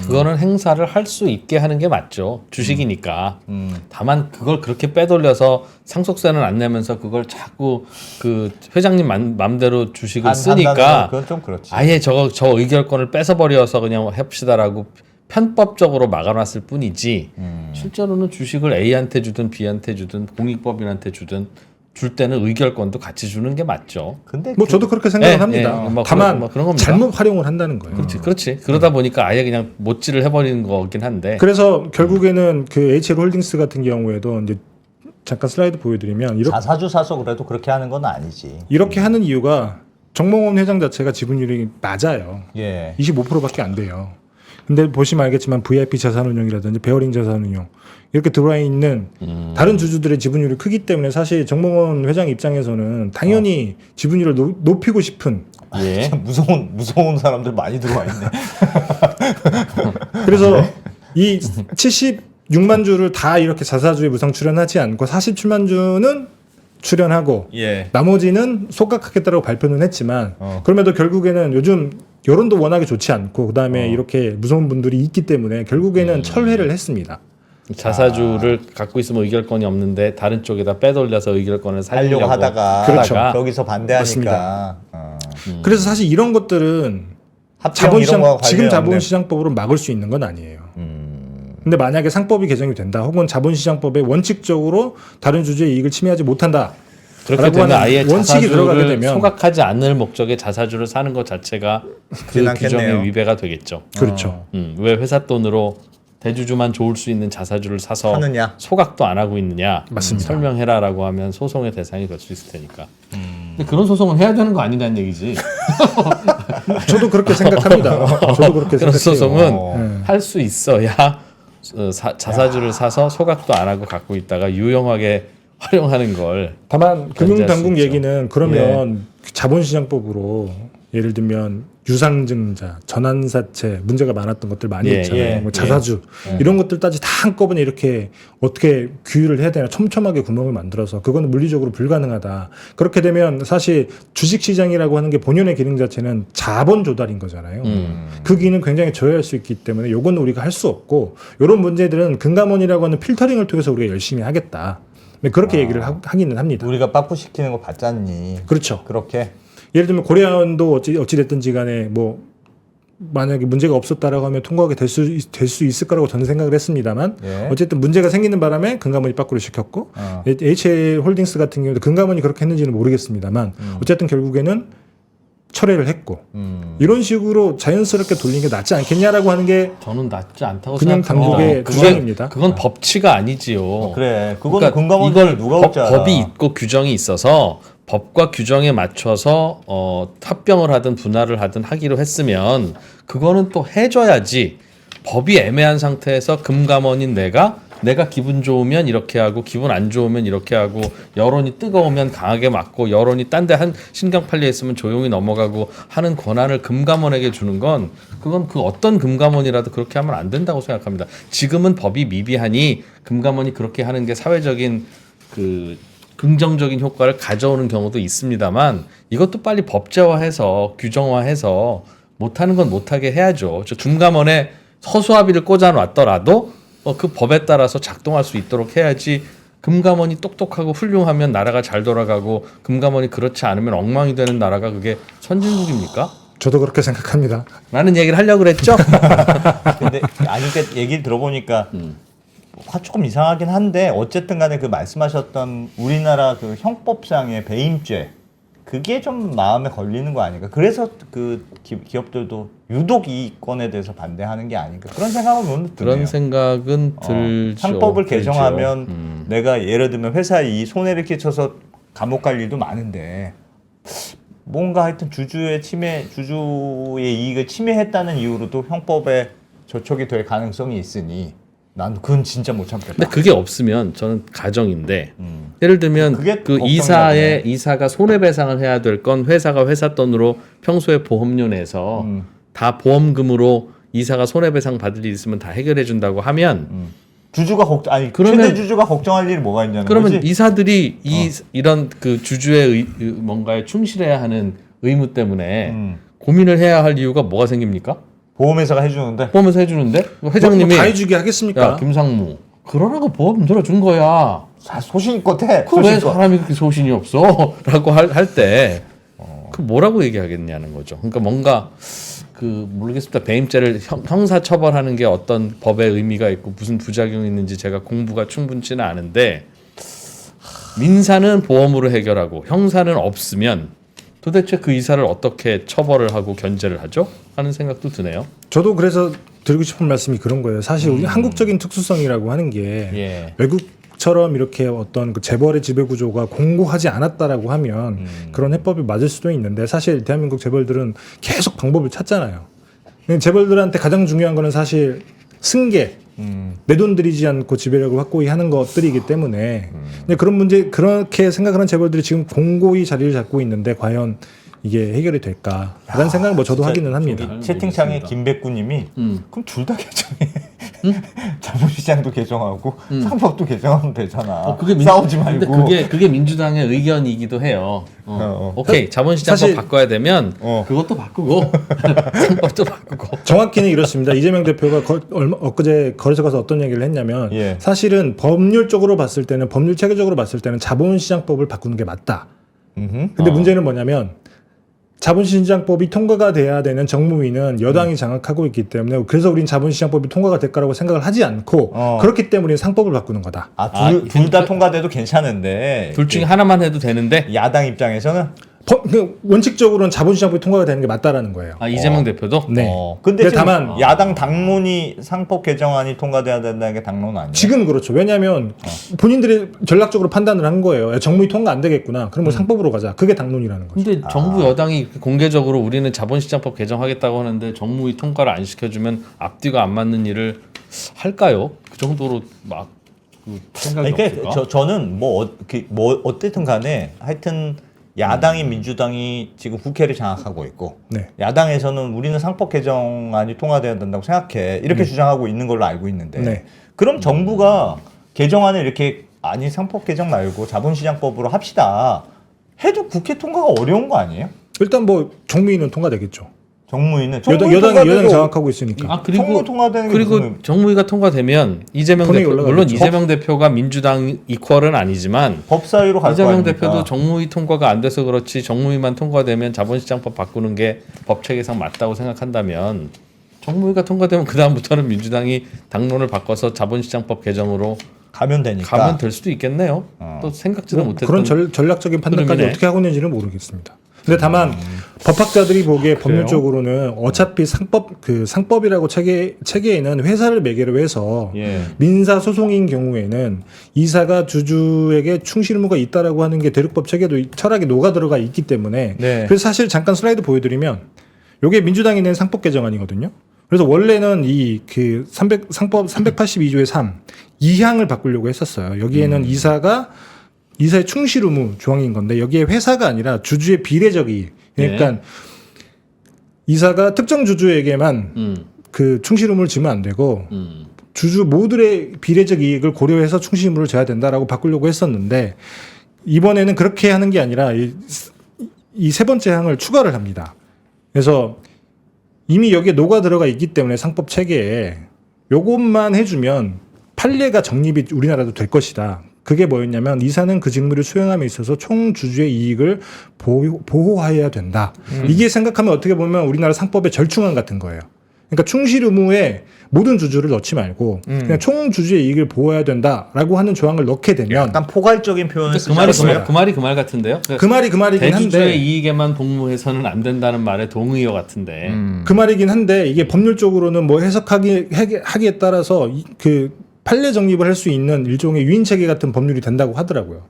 그거는 행사를 할 수 있게 하는 게 맞죠. 주식이니까. 다만 그걸 그렇게 빼돌려서 상속세는 안 내면서 그걸 자꾸 그 회장님 맘대로 주식을 안 한다는 쓰니까 건 그건 좀 그렇지. 아예 저 의결권을 뺏어버려서 그냥 해봅시다라고 편법적으로 막아놨을 뿐이지 실제로는 주식을 A한테 주든 B한테 주든 공익법인한테 주든 줄 때는 의결권도 같이 주는 게 맞죠. 근데 뭐 저도 그렇게 생각을 예, 합니다. 예, 뭐 다만 그런 겁니다. 잘못 활용을 한다는 거예요. 그렇지. 그러다 보니까 아예 그냥 못질을 해버리는 거긴 한데. 그래서 결국에는 그 HL홀딩스 같은 경우에도 이제 잠깐 슬라이드 보여드리면 자사주 사서 그래도 그렇게 하는 건 아니지. 이렇게 하는 이유가 정몽원 회장 자체가 지분율이 낮아요. 예. 25%밖에 안 돼요. 근데 보시면 알겠지만 VIP 자산운용이라든지 베어링 자산운용 이렇게 들어와 있는 다른 주주들의 지분율이 크기 때문에 사실 정몽원 회장 입장에서는 당연히 지분율을 높이고 싶은 예. 무서운 사람들 많이 들어와 있네. 그래서 이 76만 주를 다 이렇게 자사주에 무상 출연하지 않고 47만 주는 출연하고 예. 나머지는 소각하겠다고 발표는 했지만 그럼에도 결국에는 요즘 여론도 워낙에 좋지 않고 그다음에 이렇게 무서운 분들이 있기 때문에 결국에는 철회를 했습니다. 자사주를 갖고 있으면 의결권이 없는데 다른 쪽에다 빼돌려서 의결권을 살려고 하려고 하다가 그렇죠. 거기서 반대하니까 맞습니다. 어. 그래서 사실 이런 것들은 합병 이런 거와 지금 관련된- 자본시장법으로 막을 수 있는 건 아니에요. 근데 만약에 상법이 개정이 된다 혹은 자본시장법에 원칙적으로 다른 주주의 이익을 침해하지 못한다 그렇게 라고 되면 하는 아예 원칙이 들어가게 자사주를 되면 소각하지 않을 목적의 자사주를 사는 것 자체가 그 그렇긴 규정의 않겠네요. 위배가 되겠죠. 그렇죠. 왜 회사 돈으로 대주주만 좋을 수 있는 자사주를 사서 하느냐? 소각도 안 하고 있느냐 맞습니다. 설명해라라고 하면 소송의 대상이 될 수 있을 테니까. 근데 그런 소송은 해야 되는 거 아니냐는 얘기지. 저도 그렇게 생각합니다. 저도 그렇게 그런 생각해요. 소송은 할 수 있어야 자사주를 사서 소각도 안 하고 갖고 있다가 유용하게 활용하는 걸 다만 금융당국 있죠. 얘기는 그러면 자본시장법으로 예를 들면 유상증자, 전환사채 문제가 많았던 것들 많이 예, 있잖아요. 예, 뭐 자사주 이런 것들까지 다 한꺼번에 이렇게 어떻게 규율을 해야 되나 촘촘하게 구멍을 만들어서 그거는 물리적으로 불가능하다. 그렇게 되면 사실 주식시장이라고 하는 게 본연의 기능 자체는 자본 조달인 거잖아요. 그 기능 굉장히 저해할 수 있기 때문에 요건 우리가 할 수 없고 이런 문제들은 금감원이라고 하는 필터링을 통해서 우리가 열심히 하겠다. 그렇게 얘기를 하기는 합니다. 우리가 빠꾸 시키는 거 봤잖니. 그렇죠. 그렇게 예를 들면 고려원도 어찌 됐든지 간에 뭐 만약에 문제가 없었다라고 하면 통과가 될 수 있을 거라고 저는 생각을 했습니다만 예. 어쨌든 문제가 생기는 바람에 금감원이 빠꾸를 시켰고 HL 홀딩스 같은 경우도 금감원이 그렇게 했는지는 모르겠습니다만 어쨌든 결국에는 철회를 했고 이런 식으로 자연스럽게 돌리는 게 낫지 않겠냐라고 하는 게 저는 낫지 않다고 그냥 생각해요. 당국의 주장입니다. 그건 법치가 아니지요. 그래. 그거는 그러니까 금감원이 이걸 누가 없잖아. 법이 있고 규정이 있어서 법과 규정에 맞춰서 합병을 하든 분할을 하든 하기로 했으면 그거는 또 해줘야지. 법이 애매한 상태에서 금감원인 내가 기분 좋으면 이렇게 하고 기분 안 좋으면 이렇게 하고 여론이 뜨거우면 강하게 맞고 여론이 딴 데 한 신경 팔려 있으면 조용히 넘어가고 하는 권한을 금감원에게 주는 건 그건 그 어떤 금감원이라도 그렇게 하면 안 된다고 생각합니다. 지금은 법이 미비하니 금감원이 그렇게 하는 게 사회적인 그 긍정적인 효과를 가져오는 경우도 있습니다만 이것도 빨리 법제화해서 규정화해서 못하는 건 못하게 해야죠. 저 금감원에 서수아비를 꽂아놨더라도 그 법에 따라서 작동할 수 있도록 해야지. 금감원이 똑똑하고 훌륭하면 나라가 잘 돌아가고 금감원이 그렇지 않으면 엉망이 되는 나라가 그게 선진국입니까? 저도 그렇게 생각합니다. 라는 얘기를 하려고 그랬죠. 근데 아니 그러니까 얘기를 들어보니까 화 조금 이상하긴 한데 어쨌든 간에 그 말씀하셨던 우리나라 그 형법상의 배임죄 그게 좀 마음에 걸리는 거 아닐까? 그래서 그 기업들도 유독 이 건에 대해서 반대하는 게 아닐까? 그런 생각은 오늘 드네요. 그런 생각은 들죠. 상법을 들죠. 개정하면 내가 예를 들면 회사에 이 손해를 끼쳐서 감옥 갈 일도 많은데 뭔가 하여튼 주주의 이익을 침해했다는 이유로도 형법에 저촉이 될 가능성이 있으니 난 그건 진짜 못 참겠다. 근데 그게 없으면 저는 가정인데 예를 들면 그게 그 걱정이다, 이사가 손해배상을 해야 될 건 회사가 회사 돈으로 평소에 보험료 내서 다 보험금으로 이사가 손해배상 받을 일 있으면 다 해결해 준다고 하면 주주가 최대 주주가 걱정할 일이 뭐가 있냐는 그러면 거지. 이사들이 이런 그 주주의 뭔가에 충실해야 하는 의무 때문에 고민을 해야 할 이유가 뭐가 생깁니까? 보험회사가 해주는데 보험에서 해주는데 회장님이 다 해주게 하겠습니까? 야 김상무 그러라고 보험 들어준 거야. 소신껏 해. 그 왜 사람이 그렇게 소신이 없어? 라고 할 때 그 뭐라고 얘기하겠냐는 거죠. 그러니까 뭔가 그 모르겠습니다. 배임죄를 형사 처벌하는 게 어떤 법의 의미가 있고 무슨 부작용이 있는지 제가 공부가 충분치는 않은데 민사는 보험으로 해결하고 형사는 없으면 도대체 그 이사를 어떻게 처벌을 하고 견제를 하죠? 하는 생각도 드네요. 저도 그래서 드리고 싶은 말씀이 그런 거예요. 사실 우리 한국적인 특수성이라고 하는 게 예. 외국처럼 이렇게 어떤 그 재벌의 지배 구조가 공고하지 않았다라고 하면 그런 해법이 맞을 수도 있는데 사실 대한민국 재벌들은 계속 방법을 찾잖아요. 재벌들한테 가장 중요한 거는 사실 승계, 내 돈 들이지 않고 지배력을 확고히 하는 것들이기 때문에 근데 그런 문제 그렇게 생각하는 재벌들이 지금 공고히 자리를 잡고 있는데 과연 이게 해결이 될까라는 생각을 뭐 저도 하기는 합니다. 저기 채팅창에 김백구님이 그럼 둘 다 개정해. 자본시장도 개정하고 상법도 개정하면 되잖아. 싸우지 말고. 근데 그게 민주당의 의견이기도 해요. 오케이 자본시장법 사실- 바꿔야 되면 그것도 바꾸고 상법도 바꾸고. 정확히는 이렇습니다. 이재명 대표가 엊그제 거래소 가서 어떤 얘기를 했냐면 예. 사실은 법률적으로 봤을 때는 법률 체계적으로 봤을 때는 자본시장법을 바꾸는 게 맞다. 근데 문제는 뭐냐면 자본시장법이 통과가 돼야 되는 정무위는 여당이 장악하고 있기 때문에 그래서 우린 자본시장법이 통과가 될 거라고 생각을 하지 않고 그렇기 때문에 상법을 바꾸는 거다. 둘 다 통과돼도 괜찮은데 둘 중에 하나만 해도 되는데 야당 입장에서는 원칙적으로는 자본시장법이 통과가 되는 게 맞다라는 거예요. 이재명 대표도 네. 근데 근데 지금 다만 야당 당론이 상법 개정안이 통과돼야 된다는 게 당론 아니에요? 지금 그렇죠. 왜냐하면 본인들이 전략적으로 판단을 한 거예요. 야, 정무위 통과 안 되겠구나. 그럼 뭐 상법으로 가자. 그게 당론이라는 거죠. 근데 정부 여당이 공개적으로 우리는 자본시장법 개정하겠다고 하는데 정무위 통과를 안 시켜주면 앞뒤가 안 맞는 일을 할까요? 그 정도로 막 그 생각이 그러니까 없을까? 저는 뭐 어쨌든 간에 하여튼 야당인 민주당이 지금 국회를 장악하고 있고 네. 야당에서는 우리는 상법 개정안이 통과돼야 된다고 생각해 이렇게 주장하고 있는 걸로 알고 있는데 네. 그럼 정부가 개정안을 이렇게 아니 상법 개정 말고 자본시장법으로 합시다 해도 국회 통과가 어려운 거 아니에요? 일단 뭐 정무위는 통과되겠죠. 정무위는 여당이 장악하고 있으니까. 아 그리고 정무 통과되는 게 그리고 무슨 정무위가 통과되면 이재명 본회의 대표 물론 올라가겠죠. 이재명 대표가 민주당 이퀄은 아니지만 법사위로 갈 거 이재명 아닙니까? 대표도 정무위 통과가 안 돼서 그렇지 정무위만 통과되면 자본시장법 바꾸는 게 법체계상 맞다고 생각한다면 정무위가 통과되면 그 다음부터는 민주당이 당론을 바꿔서 자본시장법 개정으로 가면 되니까 가면 될 수도 있겠네요. 또 생각지도 뭐 못했던 그런 전략적인 판단까지 흐름이네. 어떻게 하고 있는지는 모르겠습니다. 근데 다만 법학자들이 보기에 법률적으로는 어차피 상법이라고 체계에는 회사를 매개로 해서 예. 민사 소송인 경우에는 이사가 주주에게 충실 의무가 있다라고 하는 게 대륙법 체계도 철학에 녹아 들어가 있기 때문에 네. 그래서 사실 잠깐 슬라이드 보여드리면 이게 민주당이 낸 상법 개정안이거든요. 그래서 원래는 상법 382조의 3 2항을 바꾸려고 했었어요. 여기에는 이사의 충실 의무 조항인 건데 여기에 회사가 아니라 주주의 비례적 이익. 그러니까 이사가 특정 주주에게만 그 충실 의무를 지면 안 되고 주주 모두의 비례적 이익을 고려해서 충실 의무를 져야 된다라고 바꾸려고 했었는데 이번에는 그렇게 하는 게 아니라 이 세 번째 항을 추가를 합니다. 그래서 이미 여기에 녹아 들어가 있기 때문에 상법 체계에 요것만 해주면 판례가 정립이 우리나라도 될 것이다. 그게 뭐였냐면 이사는 그 직무를 수행함에 있어서 총 주주의 이익을 보호해야 된다. 이게 생각하면 어떻게 보면 우리나라 상법의 절충안 같은 거예요. 그러니까 충실 의무에 모든 주주를 넣지 말고 그냥 총 주주의 이익을 보호해야 된다라고 하는 조항을 넣게 되면 약간 포괄적인 표현을 그 말이 쓰셨어요. 그 말이 같은데요. 그 말이긴 대주주의 한데 이익에만 복무해서는 안 된다는 말에 동의어 같은데. 그 말이긴 한데 이게 법률적으로는 뭐 하기에 따라서 그 판례 정립을 할 수 있는 일종의 유인 체계 같은 법률이 된다고 하더라고요.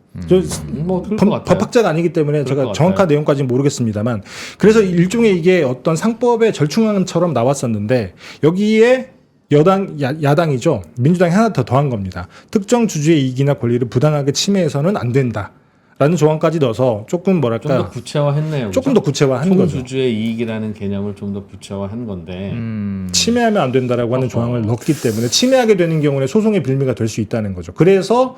뭐 그럴 것 같아요. 법학자가 아니기 때문에 제가 것 정확한 같아요. 내용까지는 모르겠습니다만 그래서 일종의 이게 어떤 상법의 절충안처럼 나왔었는데 여기에 야당이죠. 민주당이 하나 더 더한 겁니다. 특정 주주의 이익이나 권리를 부당하게 침해해서는 안 된다. 라는 조항까지 넣어서 조금 좀 더 뭐랄까 구체화했네요. 조금 더 구체화한 총 거죠. 주주의 이익이라는 개념을 좀 더 구체화한 건데. 침해하면 안 된다라고 하는 조항을 넣기 때문에 침해하게 되는 경우에 소송의 빌미가 될 수 있다는 거죠. 그래서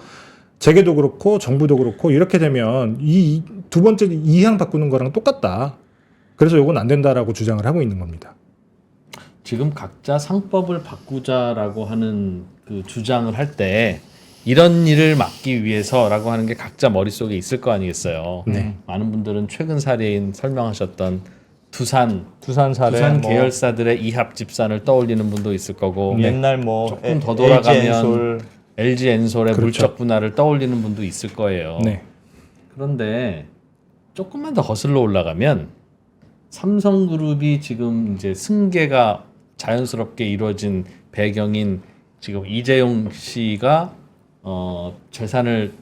재계도 그렇고 정부도 그렇고 이렇게 되면 이 두 번째 2항 바꾸는 거랑 똑같다. 그래서 이건 안 된다라고 주장을 하고 있는 겁니다. 지금 각자 상법을 바꾸자라고 하는 그 주장을 할 때 이런 일을 막기 위해서라고 하는 게 각자 머릿속에 있을 거 아니겠어요. 많은 분들은 최근 사례인 설명하셨던 두산 사례 두산 뭐 계열사들의 이합 집산을 떠올리는 분도 있을 거고 옛날 뭐 조금 더 돌아가면 LG엔솔 LG 엔솔의 그렇죠. 물적 분할을 떠올리는 분도 있을 거예요. 네. 그런데 조금만 더 거슬러 올라가면 삼성그룹이 지금 이제 승계가 자연스럽게 이루어진 배경인 지금 이재용 씨가 재산을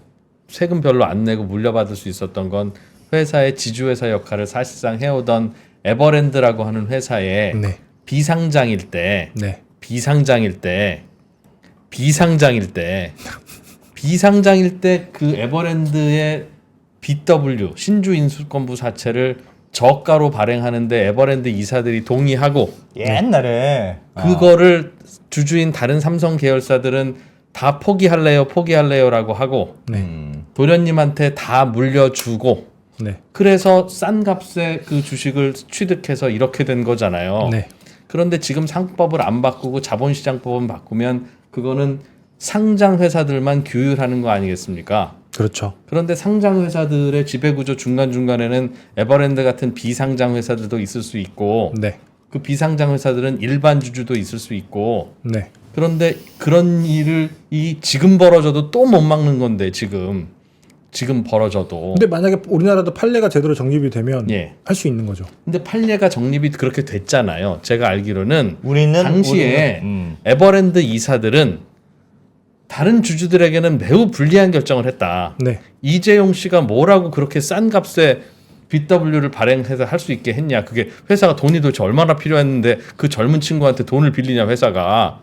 세금 별로 안 내고 물려받을 수 있었던 건 회사의 지주회사 역할을 사실상 해오던 에버랜드라고 하는 회사의 네. 비상장일 때 네. 비상장일 때 그 에버랜드의 BW 신주 인수권부 사채를 저가로 발행하는데 에버랜드 이사들이 동의하고 옛날에 그거를 주주인 다른 삼성 계열사들은 다 포기할래요라고 하고 도련님한테 다 물려주고 네. 그래서 싼 값에 그 주식을 취득해서 이렇게 된 거잖아요. 네. 그런데 지금 상법을 안 바꾸고 자본시장법은 바꾸면 그거는 상장 회사들만 규율하는 거 아니겠습니까? 그렇죠. 그런데 상장 회사들의 지배구조 중간중간에는 에버랜드 같은 비상장 회사들도 있을 수 있고 네. 그 비상장 회사들은 일반 주주도 있을 수 있고 네. 그런데 그런 일을 지금 벌어져도 또 못 막는 건데 지금 벌어져도 근데 만약에 우리나라도 판례가 제대로 정립이 되면 예. 할 수 있는 거죠. 근데 판례가 정립이 그렇게 됐잖아요. 제가 알기로는 우리는 당시에 에버랜드 이사들은 다른 주주들에게는 매우 불리한 결정을 했다. 네. 이재용 씨가 뭐라고 그렇게 싼 값에 BW를 발행해서 할 수 있게 했냐. 그게 회사가 돈이 도대체 얼마나 필요했는데 그 젊은 친구한테 돈을 빌리냐 회사가.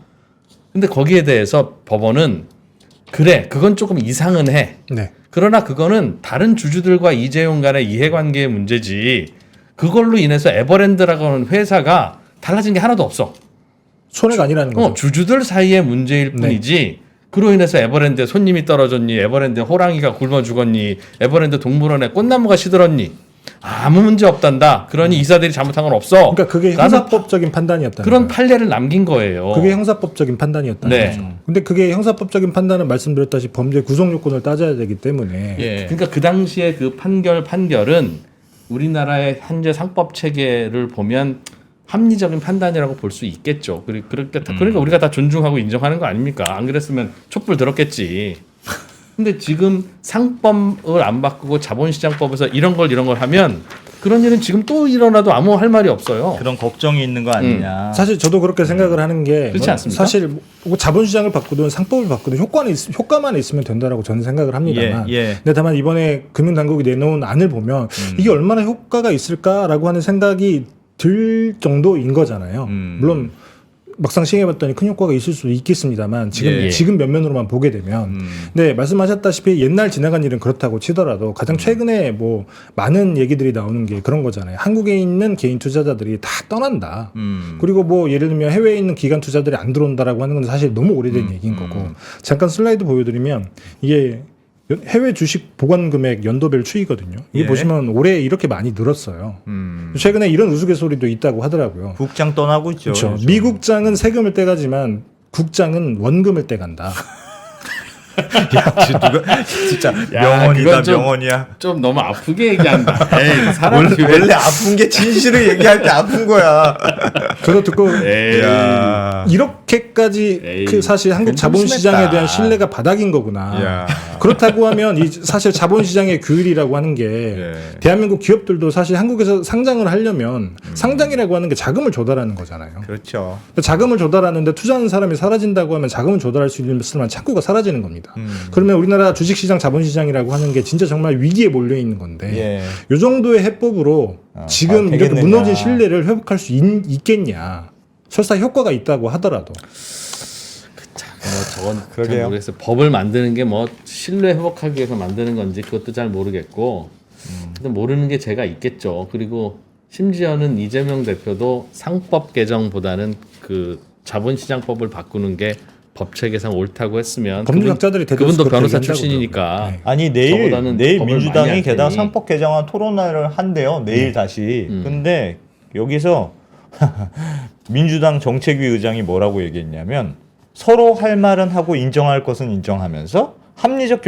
근데 거기에 대해서 법원은 그래 그건 조금 이상은 해. 네. 그러나 그거는 다른 주주들과 이재용 간의 이해관계의 문제지 그걸로 인해서 에버랜드라고 하는 회사가 달라진 게 하나도 없어. 손해가 아니라는 거죠. 주주들 사이의 문제일 네. 뿐이지 그로 인해서 에버랜드에 손님이 떨어졌니, 에버랜드에 호랑이가 굶어 죽었니, 에버랜드 동물원에 꽃나무가 시들었니 아무 문제 없단다. 그러니 이사들이 잘못한 건 없어. 그러니까 그게 라는 형사법적인 판단이었다는 그런 거예요. 판례를 남긴 거예요. 그게 형사법적인 판단이었다는 네. 거죠. 근데 그게 형사법적인 판단은 말씀드렸다시피 범죄 구속 요건을 따져야 되기 때문에 예. 그러니까 그 당시에 그 판결은 우리나라의 현재 상법 체계를 보면 합리적인 판단이라고 볼 수 있겠죠. 그러니까 우리가 다 존중하고 인정하는 거 아닙니까? 안 그랬으면 촛불 들었겠지. 근데 지금 상법을 안 바꾸고 자본시장법에서 이런 걸 하면 그런 일은 지금 또 일어나도 아무 할 말이 없어요. 그런 걱정이 있는 거 아니냐. 사실 저도 그렇게 생각을 하는 게 그렇지 않습니까? 사실 뭐 자본시장을 바꾸든 상법을 바꾸든 효과만 있으면 된다라고 저는 생각을 합니다만 예. 근데 다만 이번에 금융당국이 내놓은 안을 보면 이게 얼마나 효과가 있을까라고 하는 생각이 들 정도인 거잖아요. 물론 막상 시행해봤더니 큰 효과가 있을 수도 있겠습니다만 지금 면면으로만 보게 되면 네 말씀하셨다시피 옛날 지나간 일은 그렇다고 치더라도 가장 최근에 뭐 많은 얘기들이 나오는 게 그런 거잖아요. 한국에 있는 개인 투자자들이 다 떠난다. 그리고 뭐 예를 들면 해외에 있는 기관 투자들이 안 들어온다라고 하는 건 사실 너무 오래된 얘기인 거고 잠깐 슬라이드 보여드리면 이게 해외 주식 보관 금액 연도별 추이거든요. 이게 예. 보시면 올해 이렇게 많이 늘었어요. 최근에 이런 우스갯소리도 있다고 하더라고요. 국장 떠나고 있죠. 그렇죠. 요즘. 미국장은 세금을 떼가지만 국장은 원금을 떼간다. 진짜 야, 명언이다 그건 좀- 명언이야. 좀 너무 아프게 얘기한다. 에이, 사람이 원래 아픈 게 진실을 얘기할 때 아픈 거야. 저도 듣고 에이. 야. 이렇게까지 에이, 그 사실 한국 그건 좀 자본시장에 심했다. 대한 신뢰가 바닥인 거구나. 야. 그렇다고 하면 이 사실 자본시장의 규율이라고 하는 게 예. 대한민국 기업들도 사실 한국에서 상장을 하려면 상장이라고 하는 게 자금을 조달하는 거잖아요. 그렇죠. 자금을 조달하는데 투자하는 사람이 사라진다고 하면 자금을 조달할 수 있는 만한 창구가 사라지는 겁니다. 그러면 우리나라 주식시장, 자본시장이라고 하는 게 진짜 정말 위기에 몰려 있는 건데 예. 이 정도의 해법으로 지금 아, 이렇게 되겠느냐. 무너진 신뢰를 회복할 수 있겠냐. 설사 효과가 있다고 하더라도. 저건 잘 그러게요. 모르겠어요. 법을 만드는 게 뭐 신뢰 회복하기 위해서 만드는 건지 그것도 잘 모르겠고 근데 모르는 게 제가 있겠죠. 그리고 심지어는 이재명 대표도 상법 개정보다는 그 자본시장법을 바꾸는 게 법체계상 옳다고 했으면 법률학자들이 대다수 그분도 그렇게 변호사 얘기한다고 출신이니까 그러더라고요. 네. 아니 내일 저보다는 법을 많이 민주당이 할 게다가 테니. 상법 개정안 토론회를 한대요. 내일 다시. 근데 여기서 민주당 정책위 의장이 뭐라고 얘기했냐면 서로 할 말은 하고 인정할 것은 인정하면서 합리적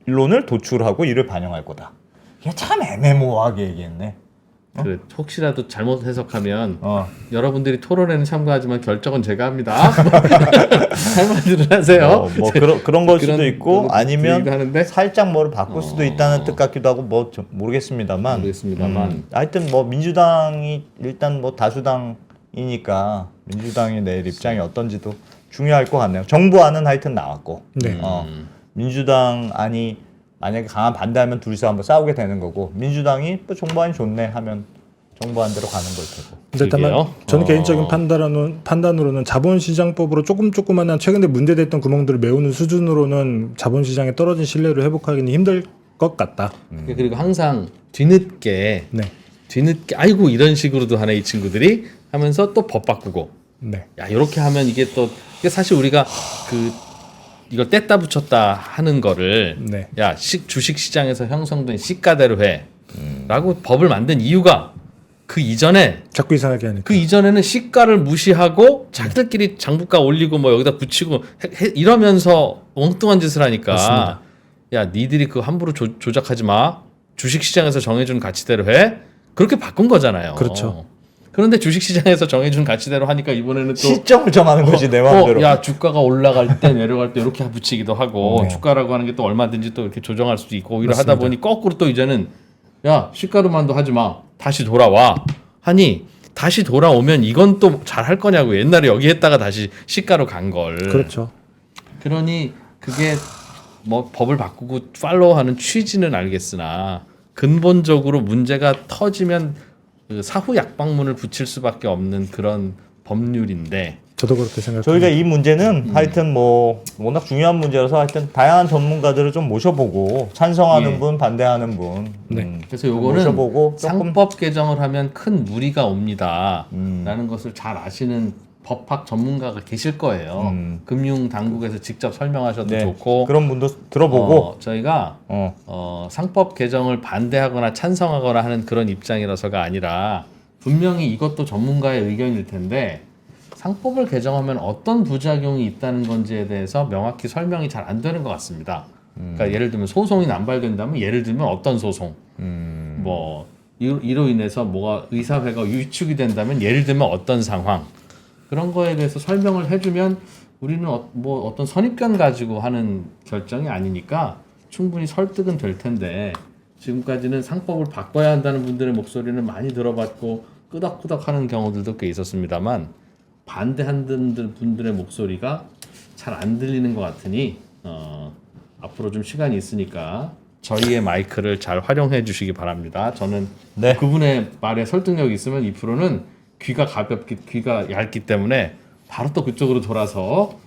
결론을 도출하고 이를 반영할 거다. 이게 참 애매모호하게 얘기했네. 그 혹시라도 잘못 해석하면 어. 여러분들이 토론회는 참가하지만 결정은 제가 합니다. 할 말들을 하세요. 뭐 그런 걸 수도 그런 있고 아니면 얘기도 하는데 살짝 뭐를 바꿀 수도 있다는 뜻 같기도 하고 뭐 좀 모르겠습니다만 하여튼 뭐 민주당이 일단 뭐 다수당이니까 민주당이 내일 입장이 어떤지도 중요할 것 같네요. 정부안은 하여튼 나왔고 네. 민주당 안이 만약에 강한 반대하면 둘이서 한번 싸우게 되는 거고 민주당이 또 정부안이 좋네 하면 정부안대로 가는 걸 테고. 근데 다만 그러게요. 저는 개인적인 판단으로는 자본시장법으로 조그만한 최근에 문제됐던 구멍들을 메우는 수준으로는 자본시장에 떨어진 신뢰를 회복하기는 힘들 것 같다. 그리고 항상 뒤늦게 네. 아이고 이런 식으로도 하네 이 친구들이 하면서 또 법 바꾸고 네. 야 이렇게 하면 이게 사실 우리가 이걸 뗐다 붙였다 하는 거를 네. 야 주식 시장에서 형성된 시가대로 해라고 법을 만든 이유가 그 이전에 자꾸 이상하게 하니까. 그 이전에는 시가를 무시하고 자기들끼리 장부가 올리고 뭐 여기다 붙이고 이러면서 엉뚱한 짓을 하니까 맞습니다. 야 니들이 그거 함부로 조작하지 마 주식 시장에서 정해준 가치대로 해 그렇게 바꾼 거잖아요. 그렇죠. 그런데 주식 시장에서 정해준 가치대로 하니까 이번에는 또 시점을 정하는 거지 내 마음대로. 야 주가가 올라갈 때 내려갈 때 이렇게 붙이기도 하고 네. 주가라고 하는 게 또 얼마든지 또 이렇게 조정할 수도 있고 오히려 맞습니다. 하다 보니 거꾸로 또 이제는 야 시가로만도 하지 마 다시 돌아와 하니 다시 돌아오면 이건 또 잘 할 거냐고 옛날에 여기 했다가 다시 시가로 간 걸. 그렇죠. 그러니 그게 뭐 법을 바꾸고 팔로우하는 취지는 알겠으나 근본적으로 문제가 터지면 그 사후 약방문을 붙일 수밖에 없는 그런 법률인데 저도 그렇게 생각합니다. 저희가 이 문제는 하여튼 뭐 워낙 중요한 문제라서 하여튼 다양한 전문가들을 좀 모셔보고 찬성하는 예. 분, 반대하는 분. 네. 그래서 요거는 모셔보고 조금 상법 개정을 하면 큰 무리가 옵니다. 음. 라는 것을 잘 아시는 법학 전문가가 계실 거예요. 금융 당국에서 직접 설명하셔도 네, 좋고 그런 분도 들어보고 저희가 상법 개정을 반대하거나 찬성하거나 하는 그런 입장이라서가 아니라 분명히 이것도 전문가의 의견일 텐데 상법을 개정하면 어떤 부작용이 있다는 건지에 대해서 명확히 설명이 잘 안 되는 것 같습니다. 그러니까 예를 들면 소송이 남발된다면 예를 들면 어떤 소송, 뭐 이로 인해서 뭐가 의사회가 위축이 된다면 예를 들면 어떤 상황 그런 거에 대해서 설명을 해주면 우리는 뭐 어떤 선입견 가지고 하는 결정이 아니니까 충분히 설득은 될 텐데 지금까지는 상법을 바꿔야 한다는 분들의 목소리는 많이 들어봤고 끄덕끄덕하는 경우들도 꽤 있었습니다만 반대하는 분들의 목소리가 잘 안 들리는 것 같으니 앞으로 좀 시간이 있으니까 저희의 마이크를 잘 활용해 주시기 바랍니다. 저는 네. 그분의 말에 설득력이 있으면 2%는 귀가 얇기 때문에 바로 또 그쪽으로 돌아서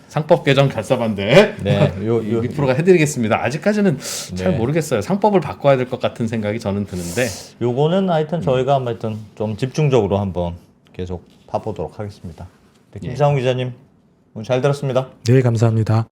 상법 개정 결사반대 네, 요 2%가 해드리겠습니다. 아직까지는 잘 모르겠어요. 상법을 바꿔야 될 것 같은 생각이 저는 드는데 요거는 하여튼 저희가 하여튼 좀 집중적으로 한번 계속 파보도록 하겠습니다. 네, 김상훈 기자님 오늘 잘 들었습니다. 네, 감사합니다.